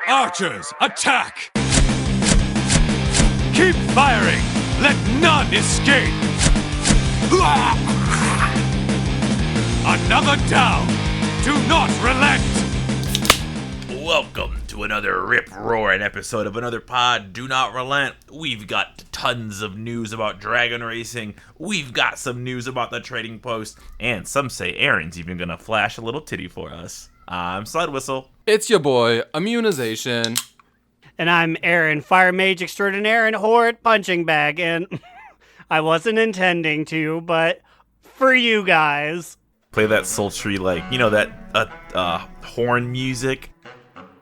Archers, attack! Keep firing! Let none escape! Another down! Do not relent! Welcome to another rip-roaring episode of another pod, Do Not Relent. We've got tons of news about dragon racing. We've got some news about the trading post. And some say Aaron's even gonna flash a little titty for us. I'm Slidewhistle. It's your boy, Immunization. And I'm Aaron, Fire Mage Extraordinaire and Horrid Punching Bag. And I wasn't intending to, but for you guys. Play that sultry, that horn music.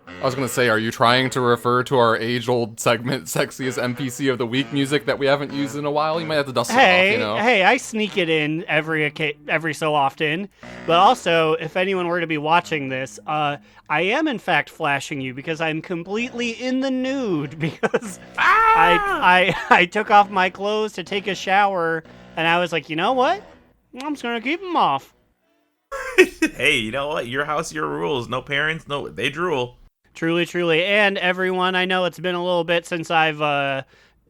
I was gonna say, are you trying to refer to our age-old segment, Sexiest NPC of the Week music that we haven't used in a while? You might have to dust it off, you know? Hey, I sneak it in every so often. But also, if anyone were to be watching this, I am in fact flashing you because I'm completely in the nude because I took off my clothes to take a shower and I was like, you know what? I'm just gonna keep them off. Hey, you know what? Your house, your rules. No parents, they drool. Truly. And everyone, I know it's been a little bit since I've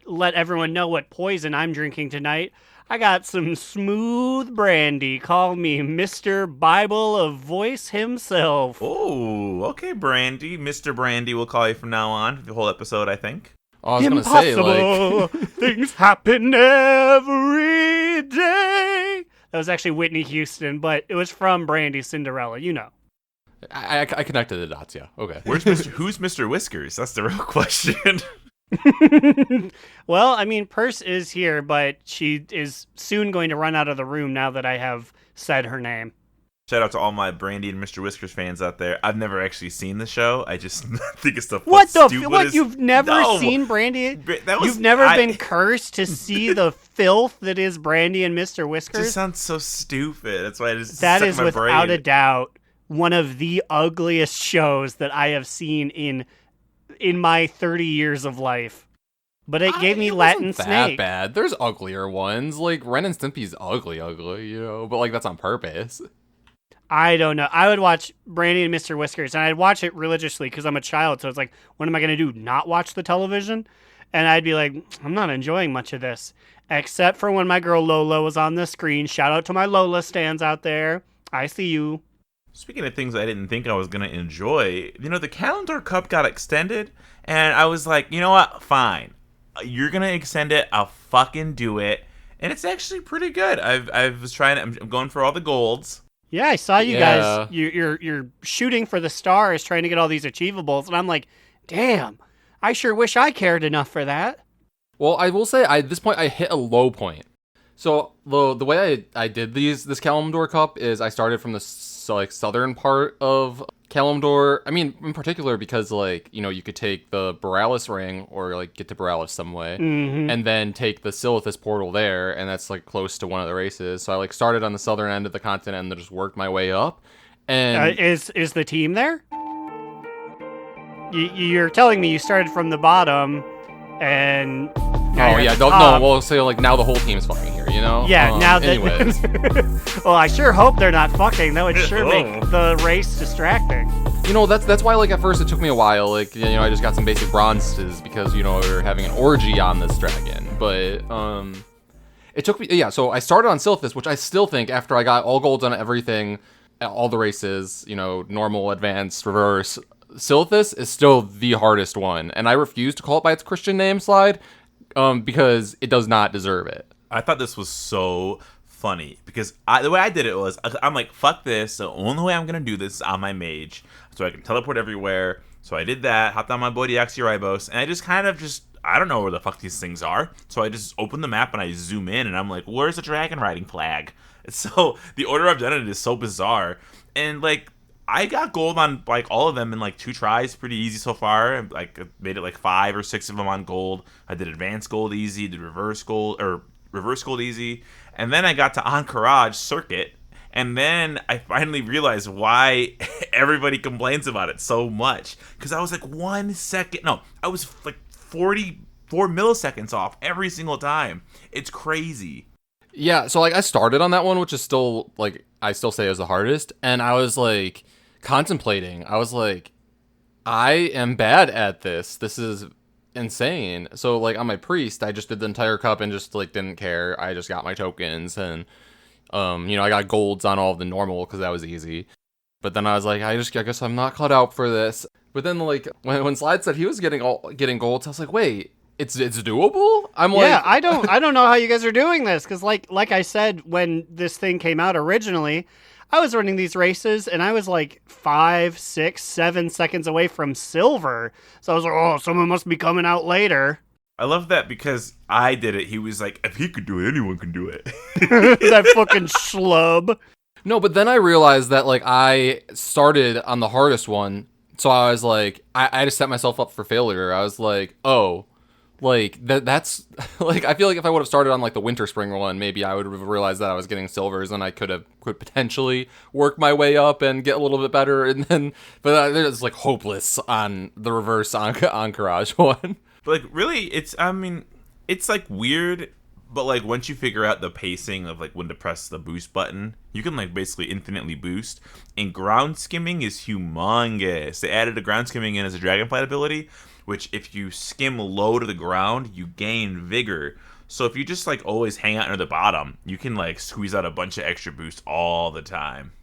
let everyone know what poison I'm drinking tonight. I got some smooth brandy. Call me Mr. Bible of Voice himself. Oh, okay, Brandy. Mr. Brandy, we'll call you from now on. The whole episode, I think. I was gonna say, things happen every day. That was actually Whitney Houston, but it was from Brandy Cinderella, you know. I connected the dots, yeah. Okay. Who's Mr. Whiskers? That's the real question. Well, I mean, Purse is here, but she is soon going to run out of the room now that I have said her name. Shout out to all my Brandy and Mr. Whiskers fans out there. I've never actually seen the show. I just think it's the What? stupidest... You've never seen Brandy? You've never been cursed to see the filth that is Brandy and Mr. Whiskers? It just sounds so stupid. That's why I just That stuck is in my brain. without a doubt one of the ugliest shows that I have seen in my 30 years of life. But it gave me Latin Snake. Snake. That bad. There's uglier ones. Like, Ren and Stimpy's ugly, you know? But, like, that's on purpose. I don't know. I would watch Brandy and Mr. Whiskers, and I'd watch it religiously because I'm a child, so it's like, what am I going to do, not watch the television? And I'd be like, I'm not enjoying much of this, except for when my girl Lola was on the screen. Shout out to my Lola stands out there. I see you. Speaking of things I didn't think I was going to enjoy, the Calendar Cup got extended, and I was like, you know what? Fine. You're going to extend it. I'll fucking do it. And it's actually pretty good. I'm going for all the golds. Yeah, I saw you guys. You're shooting for the stars, trying to get all these achievables, and I'm like, damn, I sure wish I cared enough for that. Well, I will say, at this point, I hit a low point. So the way I did this Kalimdor Cup is I started from the southern part of Kalimdor. I mean, in particular because you could take the Borealis ring or get to Borealis some way, and then take the Silithus portal there, and that's close to one of the races. So I started on the southern end of the continent and then just worked my way up. And is the team there? You're telling me you started from the bottom, and we'll say now the whole team's fucking here, you know? Yeah, now that... Anyways. Well, I sure hope they're not fucking. That would sure make the race distracting. That's why, at first it took me a while. I just got some basic bronzes because, we were having an orgy on this dragon. But, it took me... Yeah, so I started on Silithus, which I still think, after I got all golds on everything, all the races, normal, advanced, reverse... Silithus is still the hardest one, and I refuse to call it by its Christian name, Slide, because it does not deserve it. I thought this was so funny, because the way I did it was, I'm like, fuck this, the only way I'm going to do this is on my mage, so I can teleport everywhere. So I did that, hopped on my boy Deoxyribos, and I just I don't know where the fuck these things are, so I just open the map and I zoom in, and I'm like, where's the dragon riding flag? So the order I've done it is so bizarre, and I got gold on all of them in 2 tries, pretty easy so far. I made it 5 or 6 of them on gold. I did advanced gold easy, did reverse gold easy, and then I got to Encourage Circuit, and then I finally realized why everybody complains about it so much. Because I was 1 second, no, I was 44 milliseconds off every single time. It's crazy. Yeah, so I started on that one, which is still I still say is the hardest, and I was contemplating. I was like, I am bad at this. This is insane. So like on my priest, I just did the entire cup and just like didn't care. I just got my tokens and I got golds on all of the normal because that was easy. But then I was like, I guess I'm not cut out for this. But then like when Slide said he was getting golds, I was like, wait, it's doable? I'm like, Yeah, I don't know how you guys are doing this, because like I said, when this thing came out originally, I was running these races and I was like 5, 6, 7 seconds away from silver. So I was like, oh, someone must be coming out later. I love that because I did it. He was like, if he could do it, anyone can do it. That fucking schlub. No, but then I realized that like I started on the hardest one, so I was like, I just set myself up for failure. I was like, oh, like that's like I feel like if I would have started on like the winter spring one, maybe I would have realized that I was getting silvers, and I could potentially work my way up and get a little bit better, and then but it's like hopeless on the reverse on Courage one. But like really, it's like weird. But, like, once you figure out the pacing of, like, when to press the boost button, you can, like, basically infinitely boost. And ground skimming is humongous. They added a ground skimming in as a dragonflight ability, which if you skim low to the ground, you gain vigor. So if you just, like, always hang out near the bottom, you can, like, squeeze out a bunch of extra boost all the time.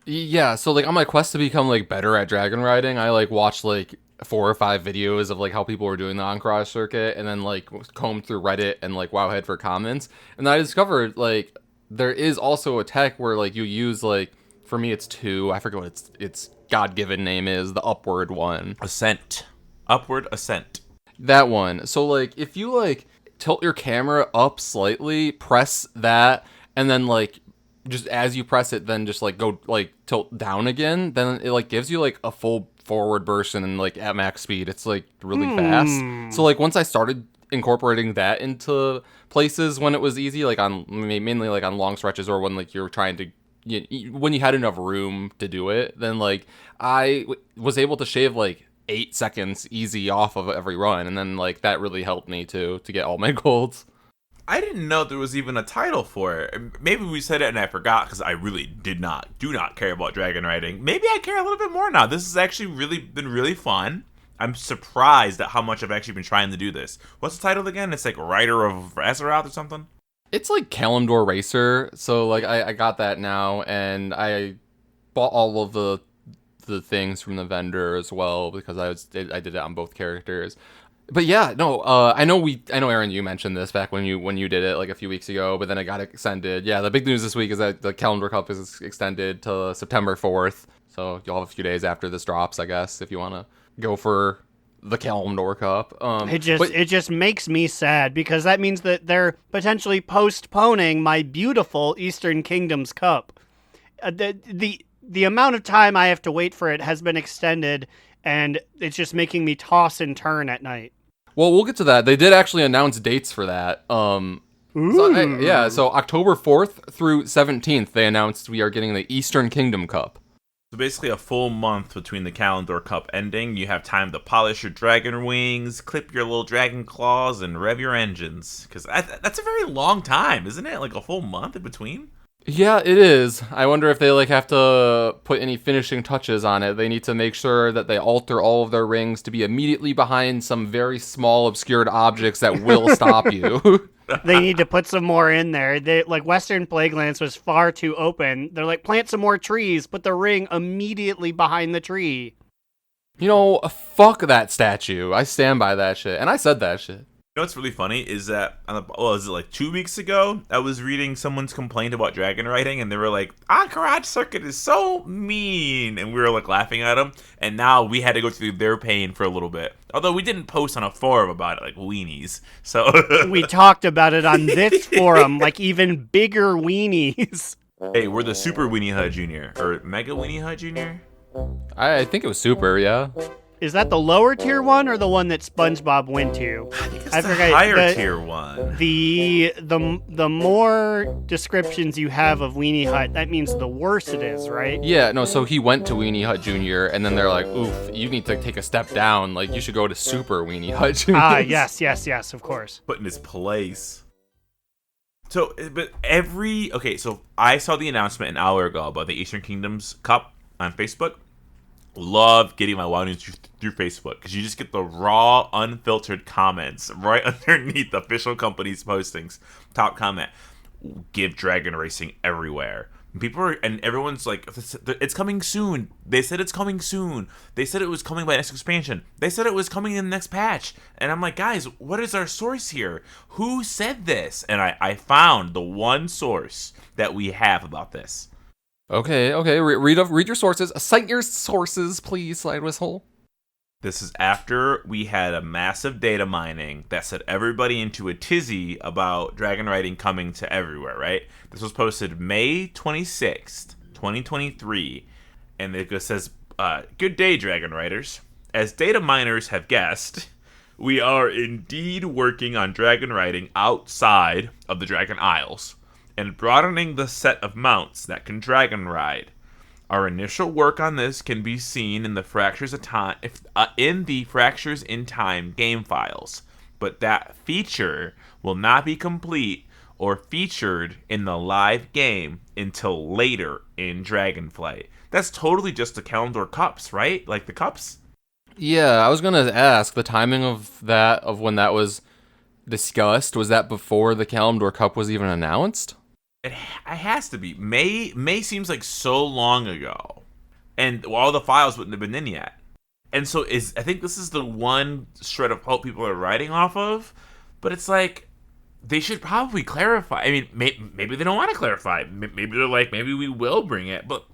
Yeah, so, like, on my quest to become, like, better at dragon riding, I, like, watched, like, 4 or 5 videos of like how people were doing the Encourage circuit, and then like combed through Reddit and like Wowhead for comments, and I discovered like there is also a tech where like you use like, for me it's 2, I forget what its god-given name is, the upward one. Upward ascent. That one. So like if you like tilt your camera up slightly, press that, and then like just as you press it, then just like go like tilt down again, then it like gives you like a full forward burst and like at max speed. It's like really fast. So like once I started incorporating that into places when it was easy, like on mainly like on long stretches, or when like you're trying to when you had enough room to do it, then like I was able to shave like 8 seconds easy off of every run, and then like that really helped me to get all my golds. I didn't know there was even a title for it. Maybe we said it and I forgot, because I really do not care about dragon riding. Maybe I care a little bit more now. This has actually been really fun. I'm surprised at how much I've actually been trying to do this. What's the title again? It's like Rider of Azeroth or something? It's like Kalimdor Racer. So like I got that now, and I bought all of the things from the vendor as well, because I did it on both characters. But yeah, no, I know Aaron, you mentioned this back when you did it like a few weeks ago, but then it got extended. Yeah, the big news this week is that the Calendar Cup is extended to September 4th. So you'll have a few days after this drops, I guess, if you want to go for the Calendar Cup. It just makes me sad, because that means that they're potentially postponing my beautiful Eastern Kingdoms Cup. The amount of time I have to wait for it has been extended, and it's just making me toss and turn at night. Well, we'll get to that. They did actually announce dates for that. So October 4th through 17th, they announced we are getting the Eastern Kingdom Cup. So basically a full month between the Calendar Cup ending. You have time to polish your dragon wings, clip your little dragon claws, and rev your engines. Because that's a very long time, isn't it? Like a full month in between? Yeah, it is. I wonder if they like have to put any finishing touches on it. They need to make sure that they alter all of their rings to be immediately behind some very small obscured objects that will stop you. They need to put some more in there. Like Western Plaguelands was far too open. They're like, plant some more trees, put the ring immediately behind the tree. You know, fuck that statue. I stand by that shit. And I said that shit. You know what's really funny is that, is it like 2 weeks ago? I was reading someone's complaint about dragon riding, and they were like, Encourage Circuit is so mean, and we were like laughing at them, and now we had to go through their pain for a little bit. Although we didn't post on a forum about it, like weenies. So we talked about it on this forum, like even bigger weenies. Hey, we're the Super Weenie Hut Junior, or Mega Weenie Hut Junior? I think it was super, yeah. Is that the lower tier one or the one that SpongeBob went to? I think it's the higher tier one. The more descriptions you have of Weenie Hut, that means the worse it is, right? Yeah, no, so he went to Weenie Hut Jr., and then they're like, oof, you need to take a step down. Like, you should go to Super Weenie Hut Jr. Yes, of course. Put in his place. So, so I saw the announcement an hour ago about the Eastern Kingdoms Cup on Facebook. love getting my WoW news through Facebook because you just get the raw, unfiltered comments right underneath the official company's postings. Top comment: give dragon racing everywhere. And everyone's like, it's coming soon. They said it's coming soon. They said it was coming by next expansion. They said it was coming in the next patch. And I'm like, guys, what is our source here? Who said this? And I found the one source that we have about this. Okay. Read your sources. Cite your sources, please, Slidewhistle. This is after we had a massive data mining that set everybody into a tizzy about dragon riding coming to everywhere, right? This was posted May 26th, 2023. And it says, good day, dragon riders. As data miners have guessed, we are indeed working on dragon riding outside of the Dragon Isles and broadening the set of mounts that can dragon ride. Our initial work on this can be seen in the Fractures in Time game files, but that feature will not be complete or featured in the live game until later in Dragonflight. That's totally just the Kalimdor Cups, right? Like the cups? Yeah, I was gonna ask the timing of when that was discussed. Was that before the Kalimdor Cup was even announced? It has to be. May seems like so long ago. And all the files wouldn't have been in yet. And so I think this is the one shred of hope people are riding off of. But it's like, they should probably clarify. I mean, maybe they don't want to clarify. Maybe they're like, maybe we will bring it. But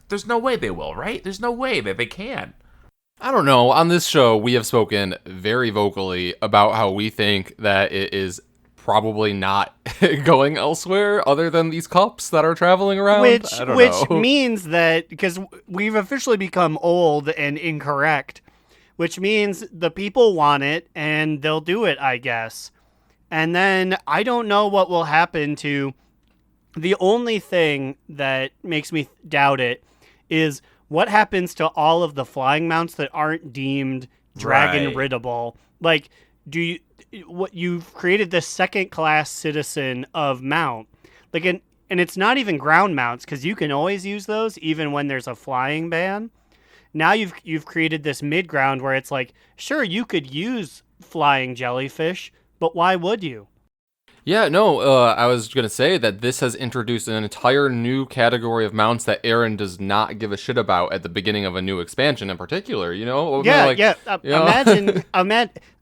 there's no way they will, right? There's no way that they can. I don't know. On this show, we have spoken very vocally about how we think that it is probably not going elsewhere other than these cups that are traveling around. Which means that, because we've officially become old and incorrect, which means the people want it and they'll do it, I guess. And then I don't know what will happen to... The only thing that makes me doubt it is what happens to all of the flying mounts that aren't deemed dragon riddable. Like, you've created this second class citizen of mount, like, and it's not even ground mounts, because you can always use those even when there's a flying ban. Now you've created this mid ground where it's like, sure, you could use flying jellyfish, but why would you? Yeah, no, I was going to say that this has introduced an entire new category of mounts that Aaron does not give a shit about at the beginning of a new expansion in particular, you know? Imagine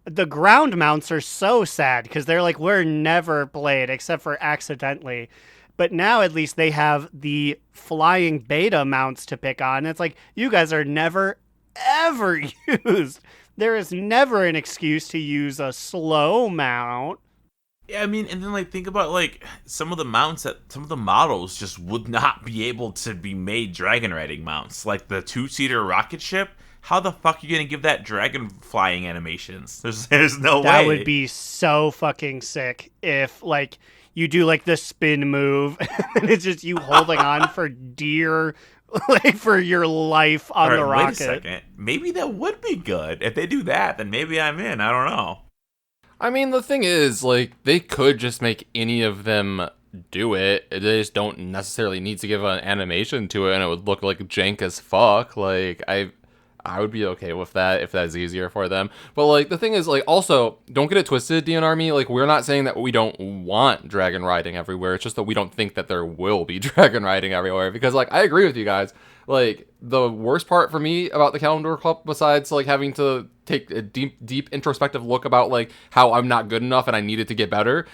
the ground mounts are so sad because they're like, we're never played except for accidentally. But now at least they have the flying beta mounts to pick on. It's like, you guys are never, ever used. There is never an excuse to use a slow mount. Yeah, I mean, and then, like, think about, like, some of the models just would not be able to be made dragon riding mounts. Like, the 2-seater rocket ship, how the fuck are you gonna give that dragon flying animations? There's no way. That would be so fucking sick if, like, you do, like, the spin move, and it's just you holding on for dear, like, for your life on the rocket. Wait a second. Maybe that would be good. If they do that, then maybe I'm in. I don't know. I mean, the thing is, like, they could just make any of them do it. They just don't necessarily need to give an animation to it, and it would look like jank as fuck. Like, I would be okay with that if that's easier for them. But, like, the thing is, like, also, don't get it twisted, DN Army. Like, we're not saying that we don't want dragon riding everywhere. It's just that we don't think that there will be dragon riding everywhere. Because, like, I agree with you guys. Like, the worst part for me about the Kalimdor Cup, besides, like, having to take a deep introspective look about, like, how I'm not good enough and I needed to get better,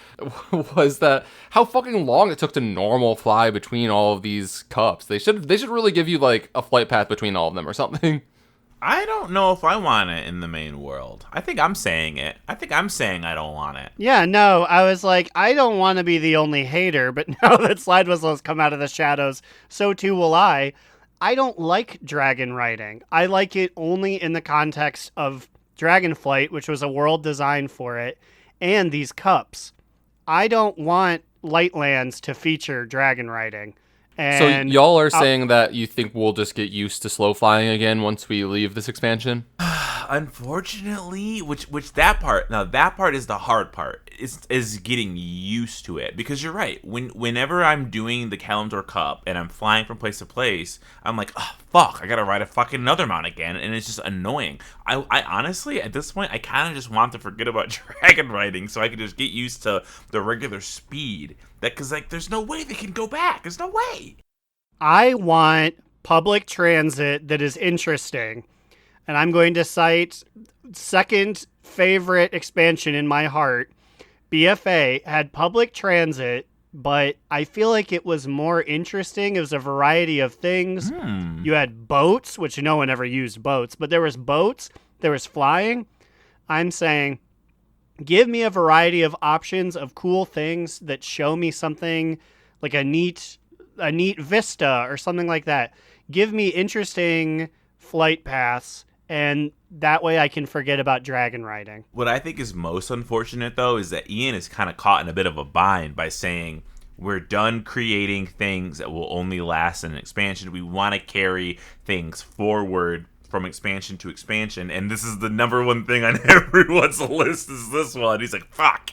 was that how fucking long it took to normal fly between all of these cups. They should really give you, like, a flight path between all of them or something. I don't know if I want it in the main world. I think I'm saying it. I think I'm saying I don't want it. Yeah, no, I was like, I don't want to be the only hater, but now that Slidewhistle has come out of the shadows, so too will I. I don't like dragon riding. I like it only in the context of Dragonflight, which was a world designed for it, and these cups. I don't want Lightlands to feature dragon riding. And so y'all are saying that you think we'll just get used to slow flying again once we leave this expansion? Unfortunately, which that part is the hard part, is getting used to it, because you're right. Whenever I'm doing the Kalimdor Cup and I'm flying from place to place, I'm like, oh fuck, I gotta ride a fucking another mount again, and it's just annoying. I honestly, at this point, I kind of just want to forget about dragon riding so I can just get used to the regular speed. Because like there's no way they can go back. There's no way. I want public transit that is interesting. And I'm going to cite second favorite expansion in my heart. BFA had public transit, but I feel like it was more interesting. It was a variety of things. You had boats, which no one ever used boats, but there was boats, there was flying. I'm saying, give me a variety of options of cool things that show me something like a neat vista or something like that. Give me interesting flight paths. And that way I can forget about dragon riding. What I think is most unfortunate, though, is that Ian is kind of caught in a bit of a bind by saying, we're done creating things that will only last in an expansion. We want to carry things forward from expansion to expansion. And this is the number one thing on everyone's list is this one. He's like, fuck.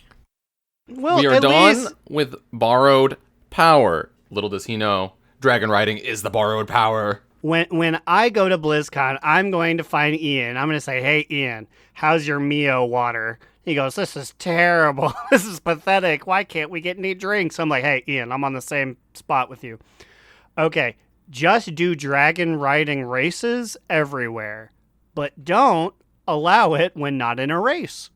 Well, We are done with borrowed power. Little does he know, dragon riding is the borrowed power. When I go to BlizzCon, I'm going to find Ian. I'm going to say, hey, Ian, how's your Mio water? He goes, this is terrible. This is pathetic. Why can't we get any drinks? I'm like, hey, Ian, I'm on the same spot with you. Okay, just do dragon riding races everywhere, but don't allow it when not in a race.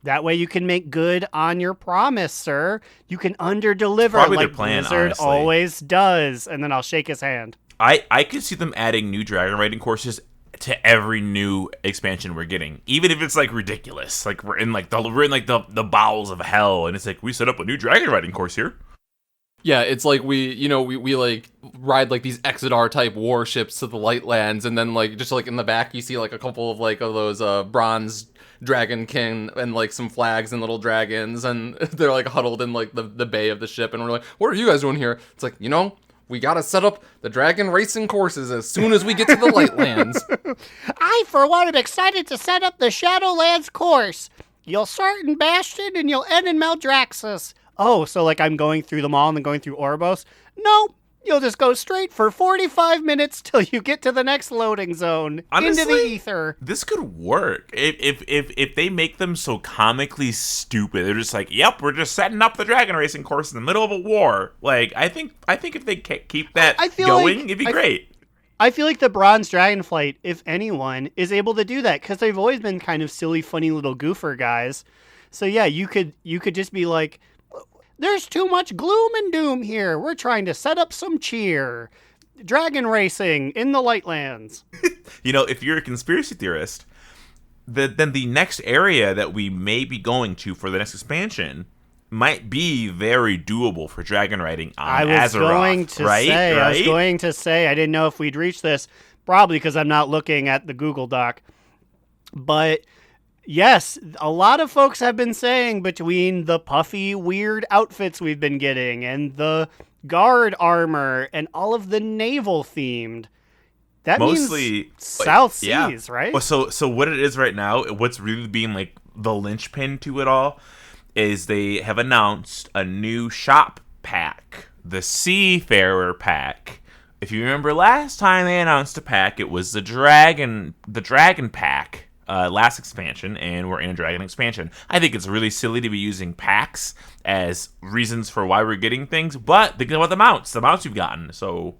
That way you can make good on your promise, sir. You can under-deliver Probably like their plan, Blizzard honestly. always does. And then I'll shake his hand. I could see them adding new dragon riding courses to every new expansion we're getting, even if it's like ridiculous. Like we're in the bowels of hell, and it's like we set up a new dragon riding course here. Yeah, it's like we like ride like these Exodar type warships to the Lightlands, and then like just like in the back you see like a couple of like of those bronze dragon king and like some flags and little dragons, and they're like huddled in like the bay of the ship, and we're like, what are you guys doing here? It's like, we gotta set up the dragon racing courses as soon as we get to the Lightlands. I, for one, am excited to set up the Shadowlands course. You'll start in Bastion and you'll end in Maldraxxus. Oh, so like I'm going through them all and then going through Oribos? No, you'll just go straight for 45 minutes till you get to the next loading zone. Honestly, into the ether. This could work if they make them so comically stupid. They're just like, yep, we're just setting up the dragon racing course in the middle of a war. Like, I think if they keep that going, it'd be great. I feel like the Bronze Dragonflight, if anyone, is able to do that because they've always been kind of silly, funny little goofer guys. So yeah, you could just be like, there's too much gloom and doom here. We're trying to set up some cheer. Dragon racing in the Lightlands. If you're a conspiracy theorist, then the next area that we may be going to for the next expansion might be very doable for dragon riding on Azeroth. I was going to say, I didn't know if we'd reach this, probably because I'm not looking at the Google Doc. But yes, a lot of folks have been saying between the puffy, weird outfits we've been getting and the guard armor and all of the naval themed, that mostly means South Seas, right? Well, so what it is right now, what's really being like the linchpin to it all, is they have announced a new shop pack, the Seafarer pack. If you remember last time they announced a pack, it was the dragon pack. Last expansion, and we're in a dragon expansion. I think it's really silly to be using packs as reasons for why we're getting things, but thinking about the mounts we've gotten. So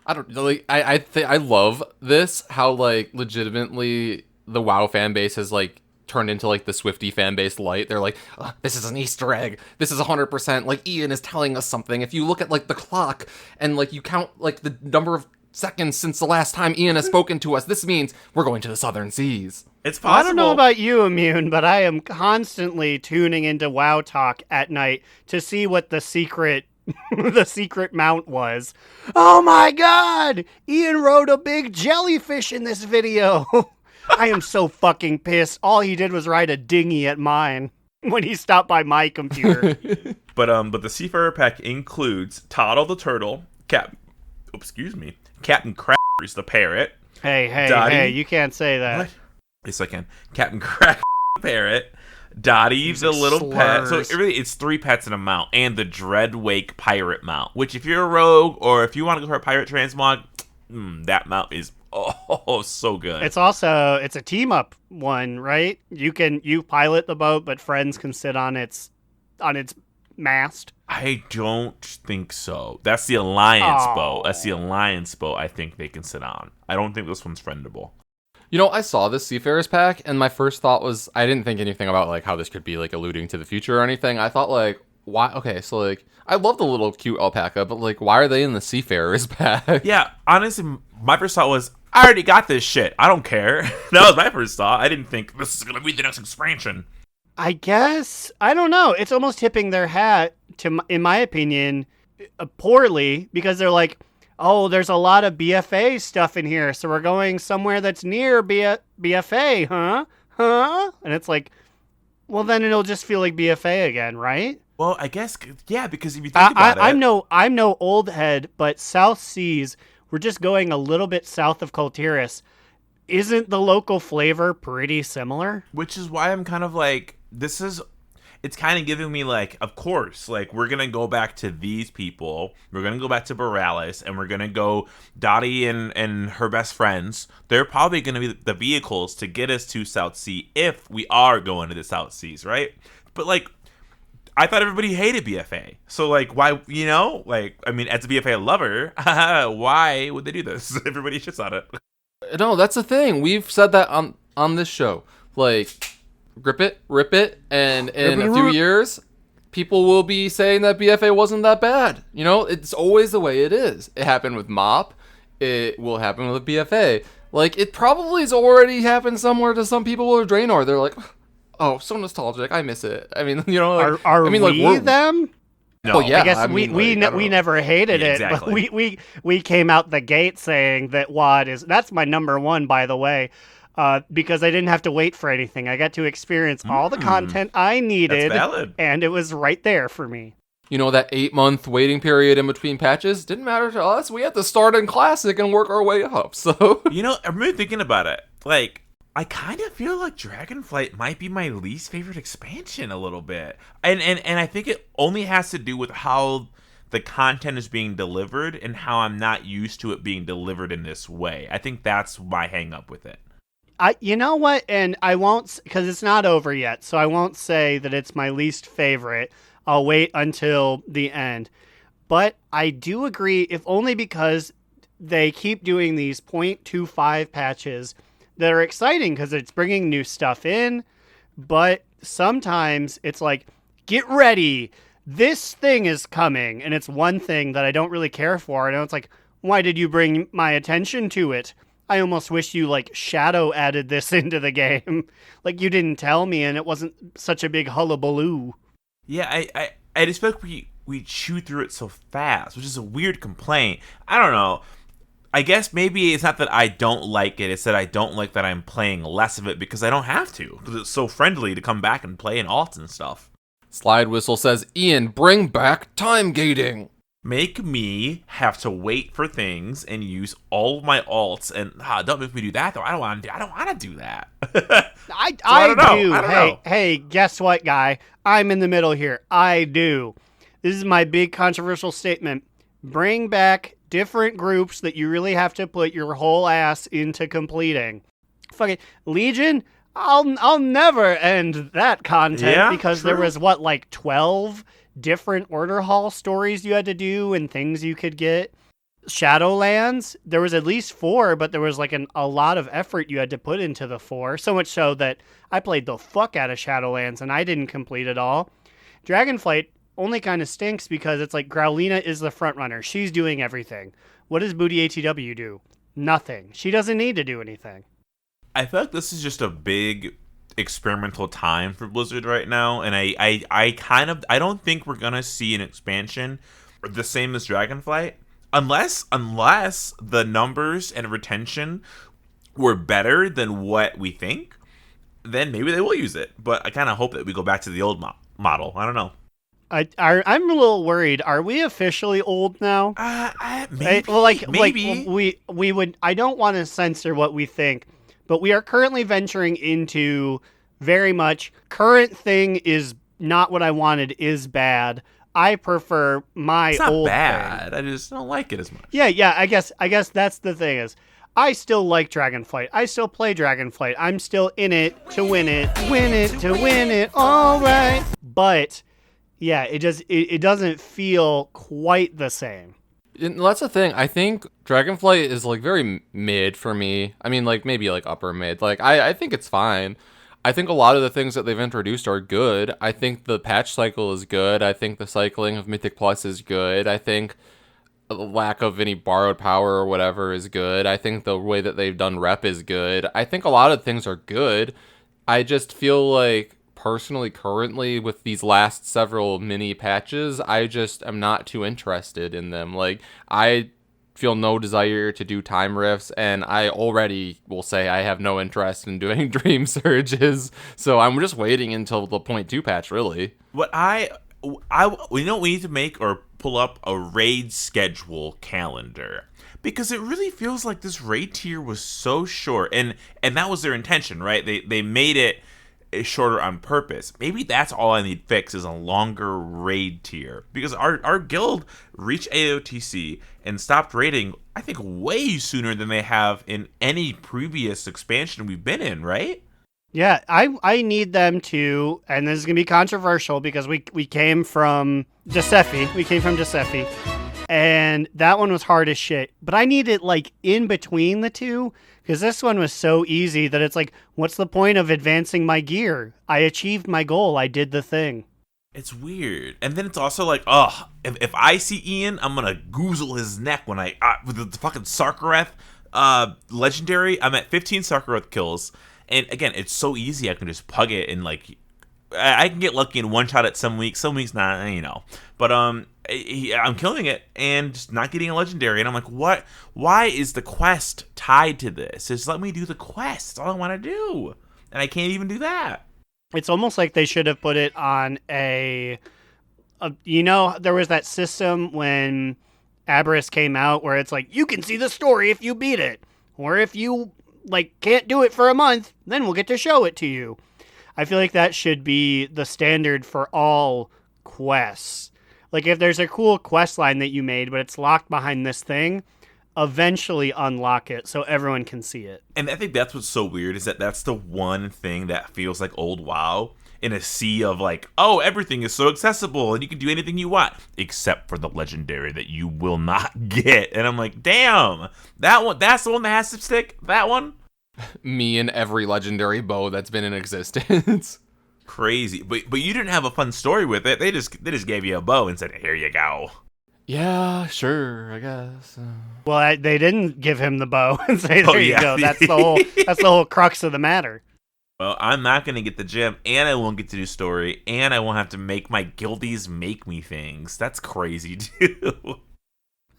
I don't like. I love this. How like legitimately the WoW fan base has like turned into like the Swiftie fan base light. They're like, this is an Easter egg. This is 100% like Ian is telling us something. If you look at like the clock and like you count like the number of seconds since the last time Ian has spoken to us, this means we're going to the Southern Seas. It's possible. I don't know about you, Immune, but I am constantly tuning into WoW Talk at night to see what the secret mount was. Oh my god! Ian rode a big jellyfish in this video. I am so fucking pissed. All he did was ride a dinghy at mine when he stopped by my computer. But the Seafarer pack includes Toddle the turtle, Captain Crabbers the parrot. Hey, you can't say that. What? Yes, I can. Captain Crack Parrot, Dottie the little pet. So really, it's 3 pets in a mount, and the Dreadwake Pirate mount. Which, if you're a rogue or if you want to go for a pirate transmog, that mount is so good. It's a team up one, right? You pilot the boat, but friends can sit on its mast. I don't think so. That's the Alliance boat. That's the Alliance boat I think they can sit on. I don't think this one's friendable. You know, I saw this Seafarers pack, and my first thought was, I didn't think anything about, like, how this could be, like, alluding to the future or anything. I thought, like, why? Okay, so, like, I love the little cute alpaca, but, like, why are they in the Seafarers pack? Yeah, honestly, my first thought was, I already got this shit. I don't care. That was my first thought. I didn't think this is going to be the next expansion. I guess. I don't know. It's almost tipping their hat, in my opinion, poorly, because they're like, oh, there's a lot of BFA stuff in here, so we're going somewhere that's near BFA, huh? And it's like, well, then it'll just feel like BFA again, right? Well, I guess, yeah, because if you think about it... I'm no old head, but South Seas, we're just going a little bit south of Kultiris. Isn't the local flavor pretty similar? Which is why I'm kind of like, it's kind of giving me like, of course, like, we're going to go back to these people. We're going to go back to Borealis, and we're going to go Dottie and her best friends. They're probably going to be the vehicles to get us to South Sea if we are going to the South Seas, right? But, like, I thought everybody hated BFA. So, like, why, you know? Like, I mean, as a BFA lover, why would they do this? Everybody shits on it. No, that's the thing. We've said that on this show. Like, rip it, and in a few years, people will be saying that BFA wasn't that bad. You know, it's always the way it is. It happened with MOP. It will happen with BFA. Like, it probably has already happened somewhere to some people with Draenor. They're like, oh, so nostalgic. I miss it. I mean, you know, like, are I mean, we like, them? No, well, yeah, I guess I mean, we never hated it. Exactly. But we came out the gate saying that WAD that's my number one, by the way. Because I didn't have to wait for anything. I got to experience all the content I needed, That's valid. and it was right there for me. You know, that 8-month waiting period in between patches didn't matter to us. We had to start in Classic and work our way up, so... You know, I'm really thinking about it. Like, I kind of feel like Dragonflight might be my least favorite expansion a little bit. And I think it only has to do with how the content is being delivered and how I'm not used to it being delivered in this way. I think that's my hang up with it. You know what? And I won't, because it's not over yet, so I won't say that it's my least favorite. I'll wait until the end. But I do agree, if only because they keep doing these 0.25 patches that are exciting because it's bringing new stuff in, but sometimes it's like, get ready, this thing is coming, and it's one thing that I don't really care for, and it's like, why did you bring my attention to it? I almost wish you, like, shadow added this into the game. Like, you didn't tell me, and it wasn't such a big hullabaloo. Yeah, I just feel like we chew through it so fast, which is a weird complaint. I don't know. I guess maybe it's not that I don't like it, it's that I don't like that I'm playing less of it because I don't have to. Because it's so friendly to come back and play in alts and stuff. Slidewhistle says, Ian, bring back time gating. Make me have to wait for things and use all of my alts, and don't make me do that though. I don't want to do that. I do. Hey, guess what, guy? I'm in the middle here. I do. This is my big controversial statement. Bring back different groups that you really have to put your whole ass into completing. Fucking Legion. I'll never end that content because true. There was like 12 different Order Hall stories you had to do and things you could get. Shadowlands, there was at least 4, but there was like a lot of effort you had to put into the 4. So much so that I played the fuck out of Shadowlands and I didn't complete it all. Dragonflight only kind of stinks because it's like Growlina is the front runner. She's doing everything. What does Booty ATW do? Nothing. She doesn't need to do anything. I feel like this is just a big experimental time for Blizzard right now, and I don't think we're gonna see an expansion the same as Dragonflight unless the numbers and retention were better than what we think. Then maybe they will use it, but I kind of hope that we go back to the old model. I don't know. I'm a little worried. Are we officially old now? Maybe. Maybe we would. I don't want to censor what we think, but we are currently venturing into very much current thing is not what I wanted, is bad. I prefer my It's not old bad. thing. I just don't like it as much. Yeah, I guess that's the thing is I still like Dragonflight. I still play Dragonflight. I'm still in it to win it to win it. All right. But yeah, it doesn't feel quite the same. And that's the thing. I think Dragonflight is like very mid for me. I mean, like maybe like upper mid. Like I think it's fine. I think a lot of the things that they've introduced are good. I think the patch cycle is good. I think the cycling of Mythic Plus is good. I think the lack of any borrowed power or whatever is good. I think the way that they've done rep is good. I think a lot of things are good. I just feel like personally currently with these last several mini patches, I just am not too interested in them. Like I feel no desire to do time rifts, and I already will say I have no interest in doing dream surges, so I'm just waiting until the 0.2 patch really. What I you know what we need to make or pull up a raid schedule calendar, because it really feels like this raid tier was so short, and that was their intention, right? They made it shorter on purpose. Maybe that's all I need fixed is a longer raid tier, because our guild reached AOTC and stopped raiding I think way sooner than they have in any previous expansion we've been in, right? Yeah, I need them to, and this is going to be controversial because we came from Giuseppe. We came from Giuseppe, and that one was hard as shit. But I need it, like, in between the two, because this one was so easy that it's like, what's the point of advancing my gear? I achieved my goal. I did the thing. It's weird. And then it's also like, if I see Ian, I'm going to goozle his neck when with the fucking Sarkareth legendary. I'm at 15 Sarkareth kills. And again, it's so easy. I can just pug it and like, I can get lucky in one shot at some weeks not, you know. But I'm killing it and just not getting a legendary. And I'm like, what? Why is the quest tied to this? Just let me do the quest. That's all I want to do. And I can't even do that. It's almost like they should have put it on there was that system when Aberrus came out where it's like, you can see the story if you beat it. Or if you like can't do it for a month, then we'll get to show it to you. I feel like that should be the standard for all quests. Like if there's a cool quest line that you made, but it's locked behind this thing, eventually unlock it so everyone can see it. And I think that's what's so weird is that that's the one thing that feels like old WoW in a sea of like, oh, everything is so accessible and you can do anything you want except for the legendary that you will not get. And I'm like, damn, that's the one that has to stick. That one. Me and every legendary bow that's been in existence. Crazy. But you didn't have a fun story with it. They just gave you a bow and said, here you go. Yeah, sure, I guess. Well, they didn't give him the bow and say, there you yeah. go. That's the whole crux of the matter. Well, I'm not going to get the gem, and I won't get to do story, and I won't have to make my guildies make me things. That's crazy, too.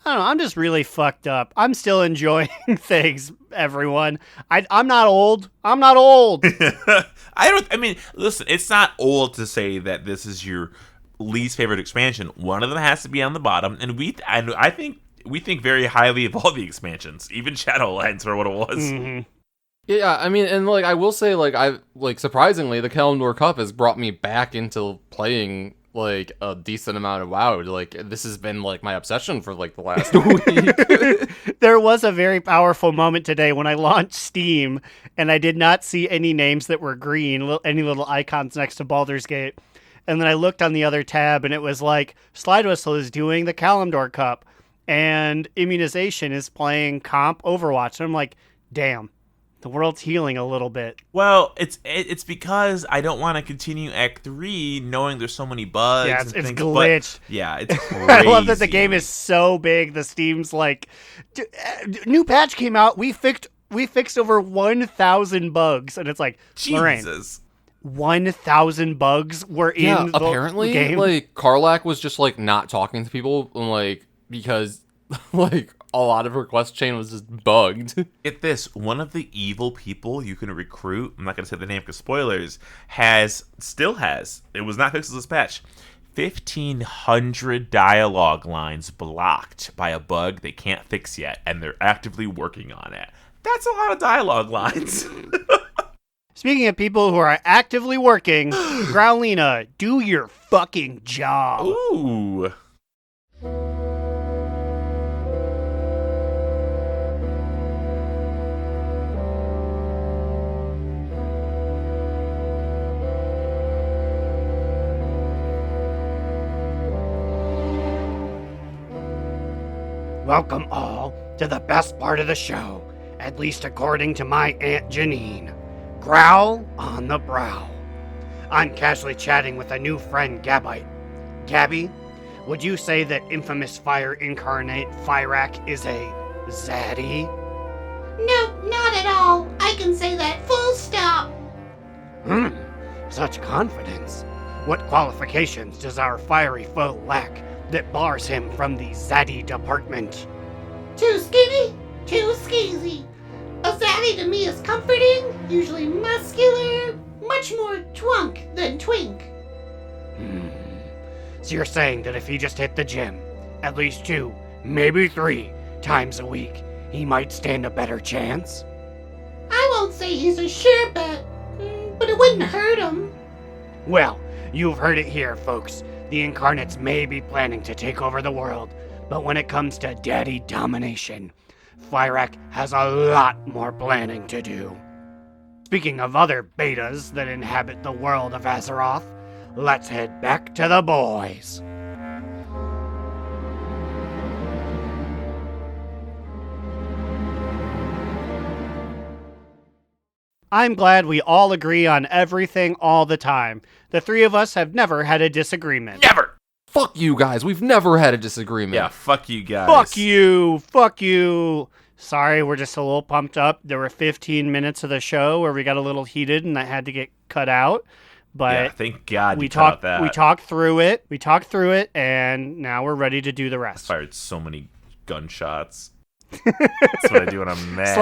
I don't know. I'm just really fucked up. I'm still enjoying things, everyone. I'm not old. I'm not old. Listen, it's not old to say that this is your least favorite expansion. One of them has to be on the bottom, and I think we think very highly of all the expansions, even Shadowlands for what it was. Mm-hmm. Yeah, I mean, and like I will say, like surprisingly, the Kalimdor Cup has brought me back into playing like a decent amount of WoW. Like this has been like my obsession for like the last week. There was a very powerful moment today when I launched Steam and I did not see any names that were green, any little icons next to Baldur's Gate. And then I looked on the other tab and it was like Slidewhistle is doing the Kalimdor Cup and Immunization is playing comp Overwatch. And I'm like, damn. The world's healing a little bit. Well, it's because I don't want to continue Act 3 knowing there's so many bugs. Yeah, it's glitched. Yeah, it's crazy. I love that the game is so big. The Steam's like, new patch came out. We fixed over 1,000 bugs, and it's like, Lorraine, Jesus. 1,000 bugs were in the apparently, game. Like Karlak was just like not talking to people, like because like a lot of her quest chain was just bugged. Get this, one of the evil people you can recruit, I'm not going to say the name because spoilers, still has, it was not fixed as this patch, 1,500 dialogue lines blocked by a bug they can't fix yet, and they're actively working on it. That's a lot of dialogue lines. Speaking of people who are actively working, Growlina, do your fucking job. Ooh. Welcome all to the best part of the show, at least according to my Aunt Janine. Growl on the brow. I'm casually chatting with a new friend, Gabite. Gabby, would you say that infamous fire incarnate Fyrak is a zaddy? No, not at all. I can say that full stop. Such confidence. What qualifications does our fiery foe lack that bars him from the zaddy department? Too skinny, too skeezy. A zaddy to me is comforting, usually muscular, much more twunk than twink. So you're saying that if he just hit the gym at least 2, maybe 3 times a week, he might stand a better chance? I won't say he's a sure bet, but it wouldn't hurt him. Well, you've heard it here, folks. The Incarnates may be planning to take over the world, but when it comes to daddy domination, Fyrak has a lot more planning to do. Speaking of other betas that inhabit the world of Azeroth, let's head back to the boys. I'm glad we all agree on everything all the time. The 3 of us have never had a disagreement. Never. Fuck you guys. We've never had a disagreement. Yeah, fuck you guys. Fuck you! Fuck you! Sorry, we're just a little pumped up. There were 15 minutes of the show where we got a little heated and that had to get cut out. But Yeah, thank God we you cut out talked. that. We talked through it. We talked through it, and now we're ready to do the rest. Fired so many gunshots. That's what I do when I'm mad.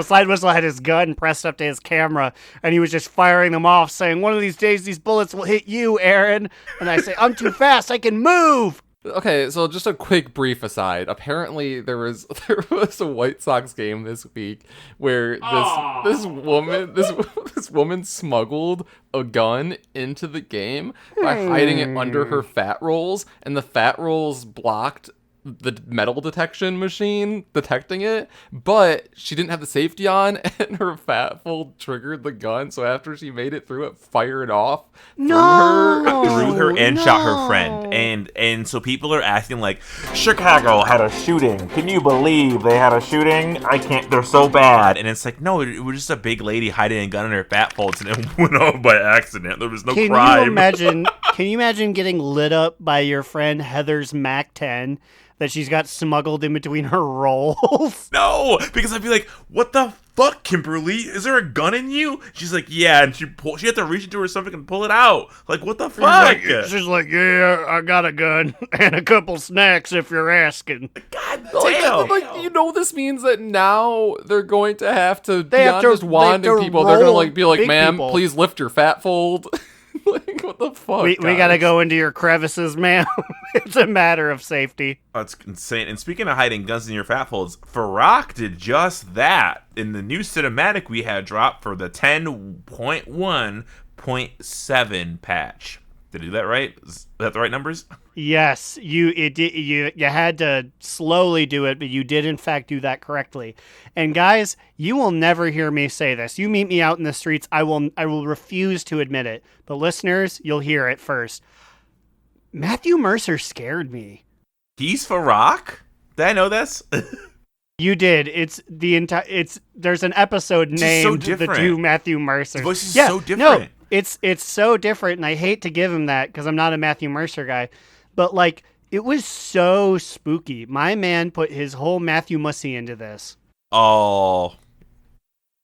Slidewhistle had his gun pressed up to his camera, and he was just firing them off, saying, "One of these days, these bullets will hit you, Aaron." And I say, "I'm too fast. I can move." Okay, so just a quick brief aside. Apparently, there was a White Sox game this week where this woman smuggled a gun into the game by hiding it under her fat rolls, and the fat rolls blocked the metal detection machine detecting it, but she didn't have the safety on, and her fat fold triggered the gun. So after she made it through, it fired off through her and shot her friend. And so people are acting like Chicago had a shooting. Can you believe they had a shooting? I can't. They're so bad. And it's like, no, it was just a big lady hiding a gun in her fat folds, and it went off by accident. There was no crime. Can you imagine getting lit up by your friend Heather's Mac 10 that she's got smuggled in between her rolls? No, because I'd be like, what the fuck, Kimberly? Is there a gun in you? She's like, yeah, and she had to reach into her stomach and pull it out. Like, what the fuck? She's like, yeah, I got a gun and a couple snacks if you're asking. God damn. This means that now they're going to have to, They have beyond to- just wanding they have to people, they're going to be like, big ma'am, people." please lift your fat fold. Like, what the fuck? We gotta go into your crevices, ma'am. It's a matter of safety. That's insane. And speaking of hiding guns in your fat folds, Fyrak did just that in the new cinematic we had dropped for the 10.1.7 patch. Did I do that right? Is that the right numbers? Yes, you had to slowly do it, but you did in fact do that correctly. And guys, you will never hear me say this. You meet me out in the streets, I will refuse to admit it. But listeners, you'll hear it first. Matthew Mercer scared me. He's Fyrak? Did I know this? You did. There's an episode named so The Two Matthew Mercers. His voice is Yeah, so different. No, it's so different, and I hate to give him that because I'm not a Matthew Mercer guy. But like, it was so spooky. My man put his whole Matthew Mussy into this. Oh. I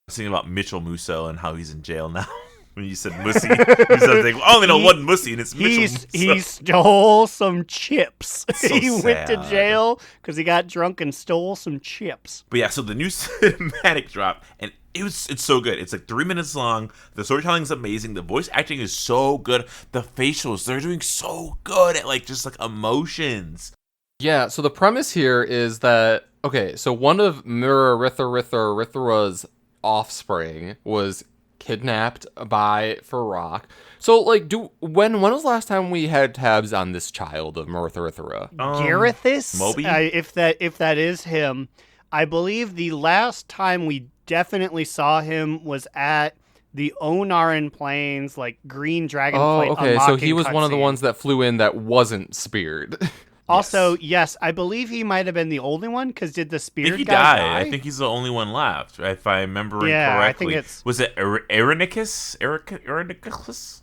was thinking about Mitchell Musso and how he's in jail now. When you said Mussy, I only know one Mussy, and it's Mitchell Musso. He stole some chips. So he went to sad. jail because he got drunk and stole some chips. But yeah, so the new cinematic dropped, and it's so good. It's like 3 minutes long. The storytelling is amazing. The voice acting is so good. The facials, they're doing so good at like just like emotions. Yeah, so the premise here is that, Okay, so one of Mirrorithara's offspring was kidnapped by Farak. So, like, when was the last time we had tabs on this child of Mirrorithara? Garethus? Moby? If that is him, I believe the last time we definitely saw him was at the Onaran Plains, like Green Dragon Flight. Oh, okay, so he unlocking was one of the cutscene. ones that flew in that wasn't speared. Also, yes, I believe he might have been the only one, because did the I spear think he guy died. die? I think he's the only one left, if I remember Yeah, I correctly. think it's- Was it Erinicus? Erinicus?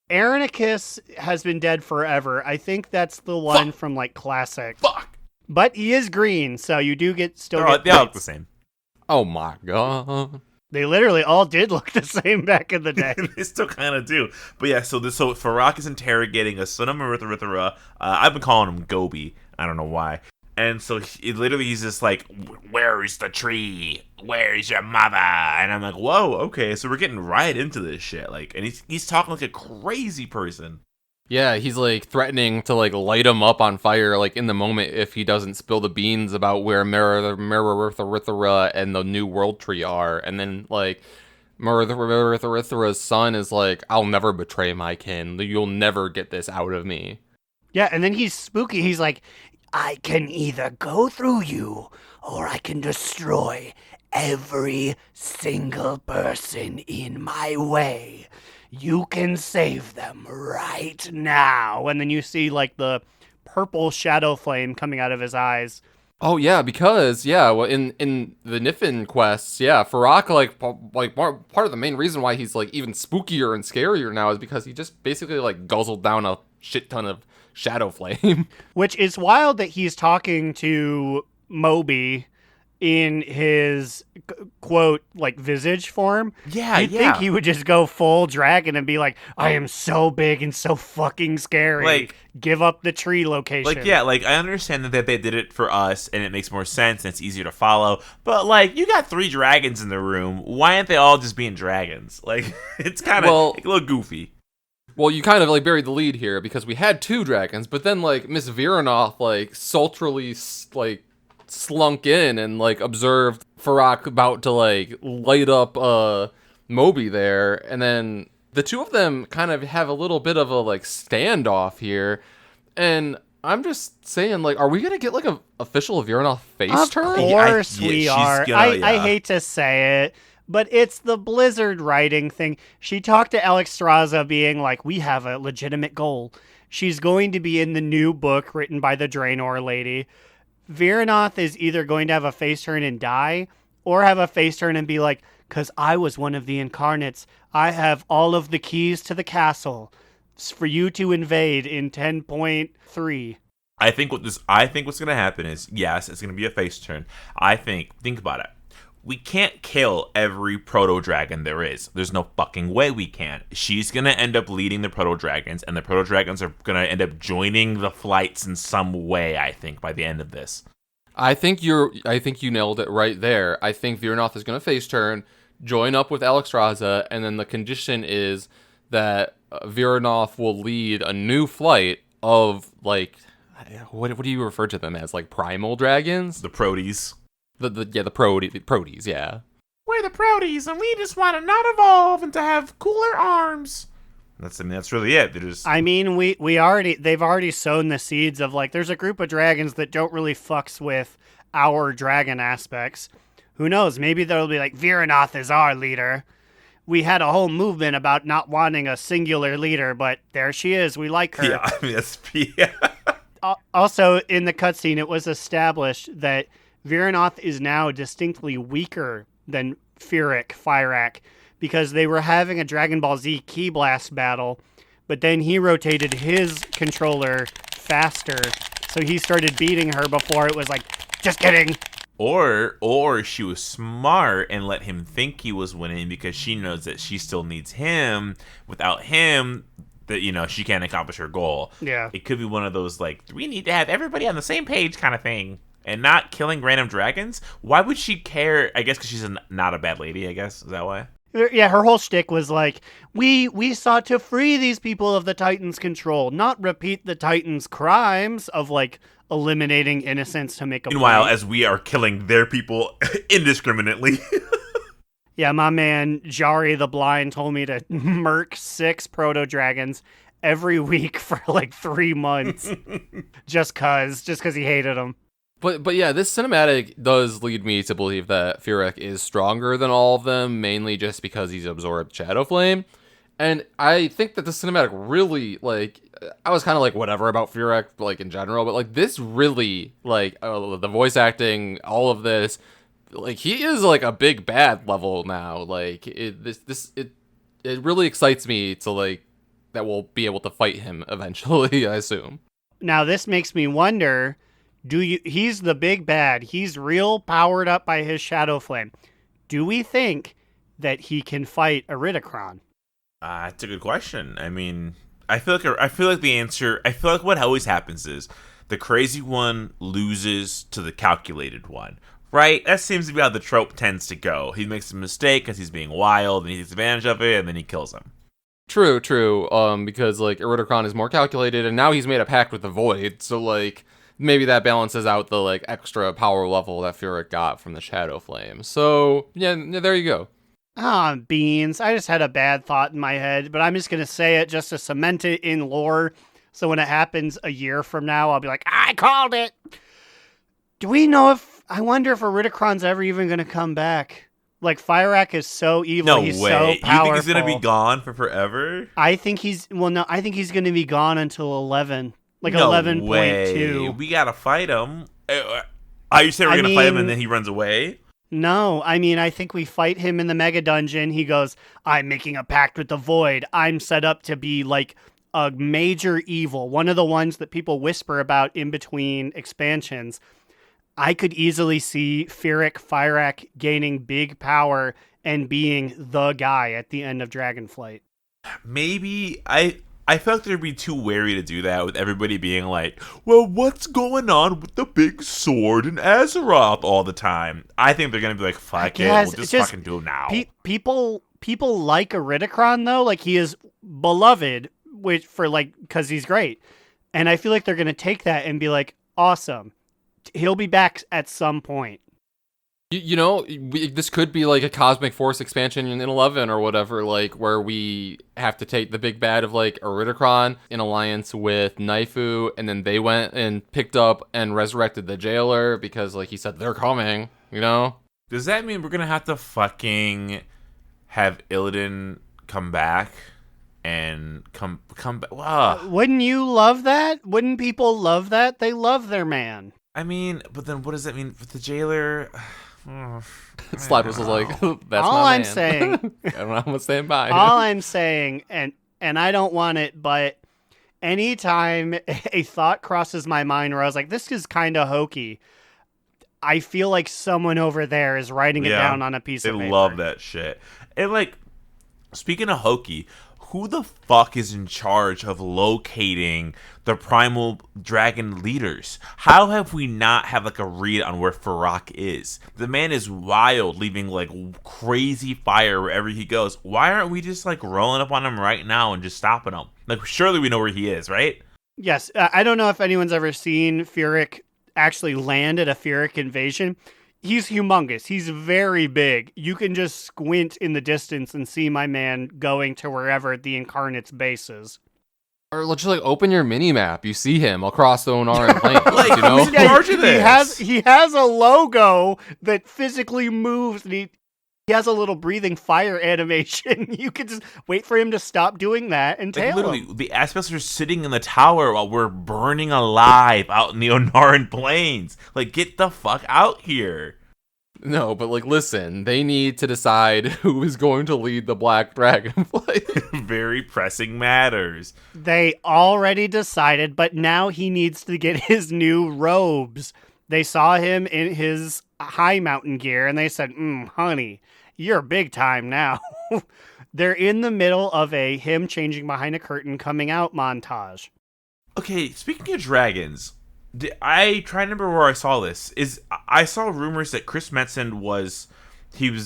Erinicus has been dead forever. I think that's the one from, like, Classic. Fuck! But he is green, so you do still They all get look the points. same. Oh my god. They literally all did look the same back in the day. They still kind of do. But yeah, so Farak is interrogating a son of Mirrorithara. I've been calling him Gobi. I don't know why. And so he's just like, where is the tree? Where is your mother? And I'm like, whoa, okay. So we're getting right into this shit. Like, and he's talking like a crazy person. Yeah, he's like threatening to like light him up on fire like in the moment if he doesn't spill the beans about where Mirrorithara and the New World Tree are. And then like Mirrorithara's son is like, I'll never betray my kin. You'll never get this out of me. Yeah, and then he's spooky. He's like, I can either go through you or I can destroy every single person in my way. You can save them right now. And then you see like the purple shadow flame coming out of his eyes. Oh yeah, because well, in the Niffin quests, Farak like part of the main reason why he's like even spookier and scarier now is because he just basically like guzzled down a shit ton of shadow flame. Which is wild that he's talking to Moby in his quote like visage form. Yeah, You'd think he would just go full dragon and be like, I am so big and so fucking scary. Like, give up the tree location. Like, yeah, like, I understand that they did it for us, and it makes more sense, and it's easier to follow, but, like, you got 3 dragons in the room. Why aren't they all just being dragons? Like, it's kind of like, a little goofy. Well, you kind of like buried the lead here because we had 2 dragons, but then like Miss Viranoth like sultrily like slunk in and like observed Farak about to like light up Moby there, and then the 2 of them kind of have a little bit of a like standoff here, and I'm just saying, like, are we gonna get like a official Viranoth face turn? Of course we are. I hate to say it, but it's the Blizzard writing thing. She talked to Alexstrasza being like, we have a legitimate goal. She's going to be in the new book written by the Draenor lady. Viranoth is either going to have a face turn and die, or have a face turn and be like, because I was one of the incarnates. I have all of the keys to the castle. It's for you to invade in 10.3. I think what's gonna happen is, yes, it's gonna be a face turn. Think about it. We can't kill every proto-dragon there is. There's no fucking way we can. She's gonna end up leading the proto-dragons, and the proto-dragons are gonna end up joining the flights in some way, I think, by the end of this. I think you nailed it right there. I think Viranoth is gonna face turn, join up with Alexstrasza, and then the condition is that Viranoth will lead a new flight of like, what do you refer to them as? Like primal dragons? The proties. The proties, yeah. We're the proties, and we just want to not evolve and to have cooler arms. That's really it. They're just... I mean, they've already sown the seeds of like, there's a group of dragons that don't really fucks with our dragon aspects. Who knows? Maybe they'll be like, Viranoth is our leader. We had a whole movement about not wanting a singular leader, but there she is. We like her. Yeah, I mean, Also, in the cutscene, it was established that Viranoth is now distinctly weaker than Fyrak, because they were having a Dragon Ball Z Ki Blast battle, but then he rotated his controller faster, so he started beating her before it was like, just kidding. Or she was smart and let him think he was winning because she knows that she still needs him. Without him, that she can't accomplish her goal. Yeah. It could be one of those like, we need to have everybody on the same page kind of thing. And not killing random dragons? Why would she care? I guess because she's not a bad lady, I guess. Is that why? Yeah, her whole shtick was like, we sought to free these people of the Titans' control, not repeat the Titans' crimes of, like, eliminating innocents to make a Meanwhile, point. as we are killing their people indiscriminately. Yeah, my man Jari the Blind told me to murk 6 proto-dragons every week for like 3 months. just cause he hated them. But yeah, this cinematic does lead me to believe that Firek is stronger than all of them, mainly just because he's absorbed Shadow Flame. And I think that the cinematic really, like, I was kind of like, whatever about Firek, like, in general, but, like, this really, like, the voice acting, all of this, like, he is, like, a big bad level now. Like, it really excites me to, like, that we'll be able to fight him eventually, I assume. Now, this makes me wonder, he's the big bad. He's real powered up by his Shadow Flame. Do we think that he can fight Iridikron? That's a good question. I mean, I feel like the answer. I feel like what always happens is the crazy one loses to the calculated one, right? That seems to be how the trope tends to go. He makes a mistake because he's being wild, and he takes advantage of it, and then he kills him. True. Because like Iridikron is more calculated, and now he's made a pact with the Void, so like maybe that balances out the like extra power level that Firek got from the Shadow Flame. So yeah, there you go. Beans. I just had a bad thought in my head, but I'm just going to say it just to cement it in lore. So when it happens a year from now, I'll be like, I called it. Do we know I wonder if Iridikron's ever even going to come back? Like, Fyrakk is so evil. No he's way. So powerful. You think he's going to be gone for forever? I think he's going to be gone until 11. Like no 11.2. Way. We got to fight him. Are you saying we're going to fight him and then he runs away? No, I mean, I think we fight him in the Mega Dungeon. He goes, I'm making a pact with the Void. I'm set up to be like a major evil, one of the ones that people whisper about in between expansions. I could easily see Fyrakk gaining big power and being the guy at the end of Dragonflight. Maybe. I felt they'd be too wary to do that with everybody being like, well, what's going on with the big sword in Azeroth all the time? I think they're going to be like, fuck it, we'll just fucking do it now. People like Iridikron, though. Like, he is beloved because he's great. And I feel like they're going to take that and be like, awesome. He'll be back at some point. You know, this could be like a Cosmic Force expansion in 11 or whatever, like where we have to take the big bad of like Iridikron in alliance with Naifu, and then they went and picked up and resurrected the jailer because, like he said, they're coming. You know? Does that mean we're gonna have to fucking have Illidan come back and come back? Wow. Wouldn't you love that? Wouldn't people love that? They love their man. I mean, but then what does that mean with the jailer? Slidewhistle's like, that's all my I'm man. saying. I don't know. I'm gonna stand by. All I'm saying, and I don't want it, but anytime a thought crosses my mind where I was like, this is kind of hokey, I feel like someone over there is writing it down on a piece of paper. They love that shit. And like, speaking of hokey, who the fuck is in charge of locating the primal dragon leaders? How have we not have like a read on where Fyrakk is? The man is wild, leaving like crazy fire wherever he goes. Why aren't we just like rolling up on him right now and just stopping him? Like, surely we know where he is, right? Yes. I don't know if anyone's ever seen Fyrakk actually land at a Fyrakk invasion. He's humongous. He's very big. You can just squint in the distance and see my man going to wherever the Incarnate's base is. Or let's just like open your mini map. You see him across the Onaran plain. Like, you know, who's in charge of this? He has a logo that physically moves. And he has a little breathing fire animation. You can just wait for him to stop doing that and tail literally, him. the aspects are sitting in the tower while we're burning alive out in the Onaran plains. Like, get the fuck out here. No, but like, listen, they need to decide who is going to lead the Black Dragonflight. Very pressing matters. They already decided, but now he needs to get his new robes. They saw him in his high mountain gear, and they said, honey, you're big time now. They're in the middle of a him changing behind a curtain coming out montage. Okay, speaking of dragons, I try to remember where I saw this. I saw rumors that Chris Metzen was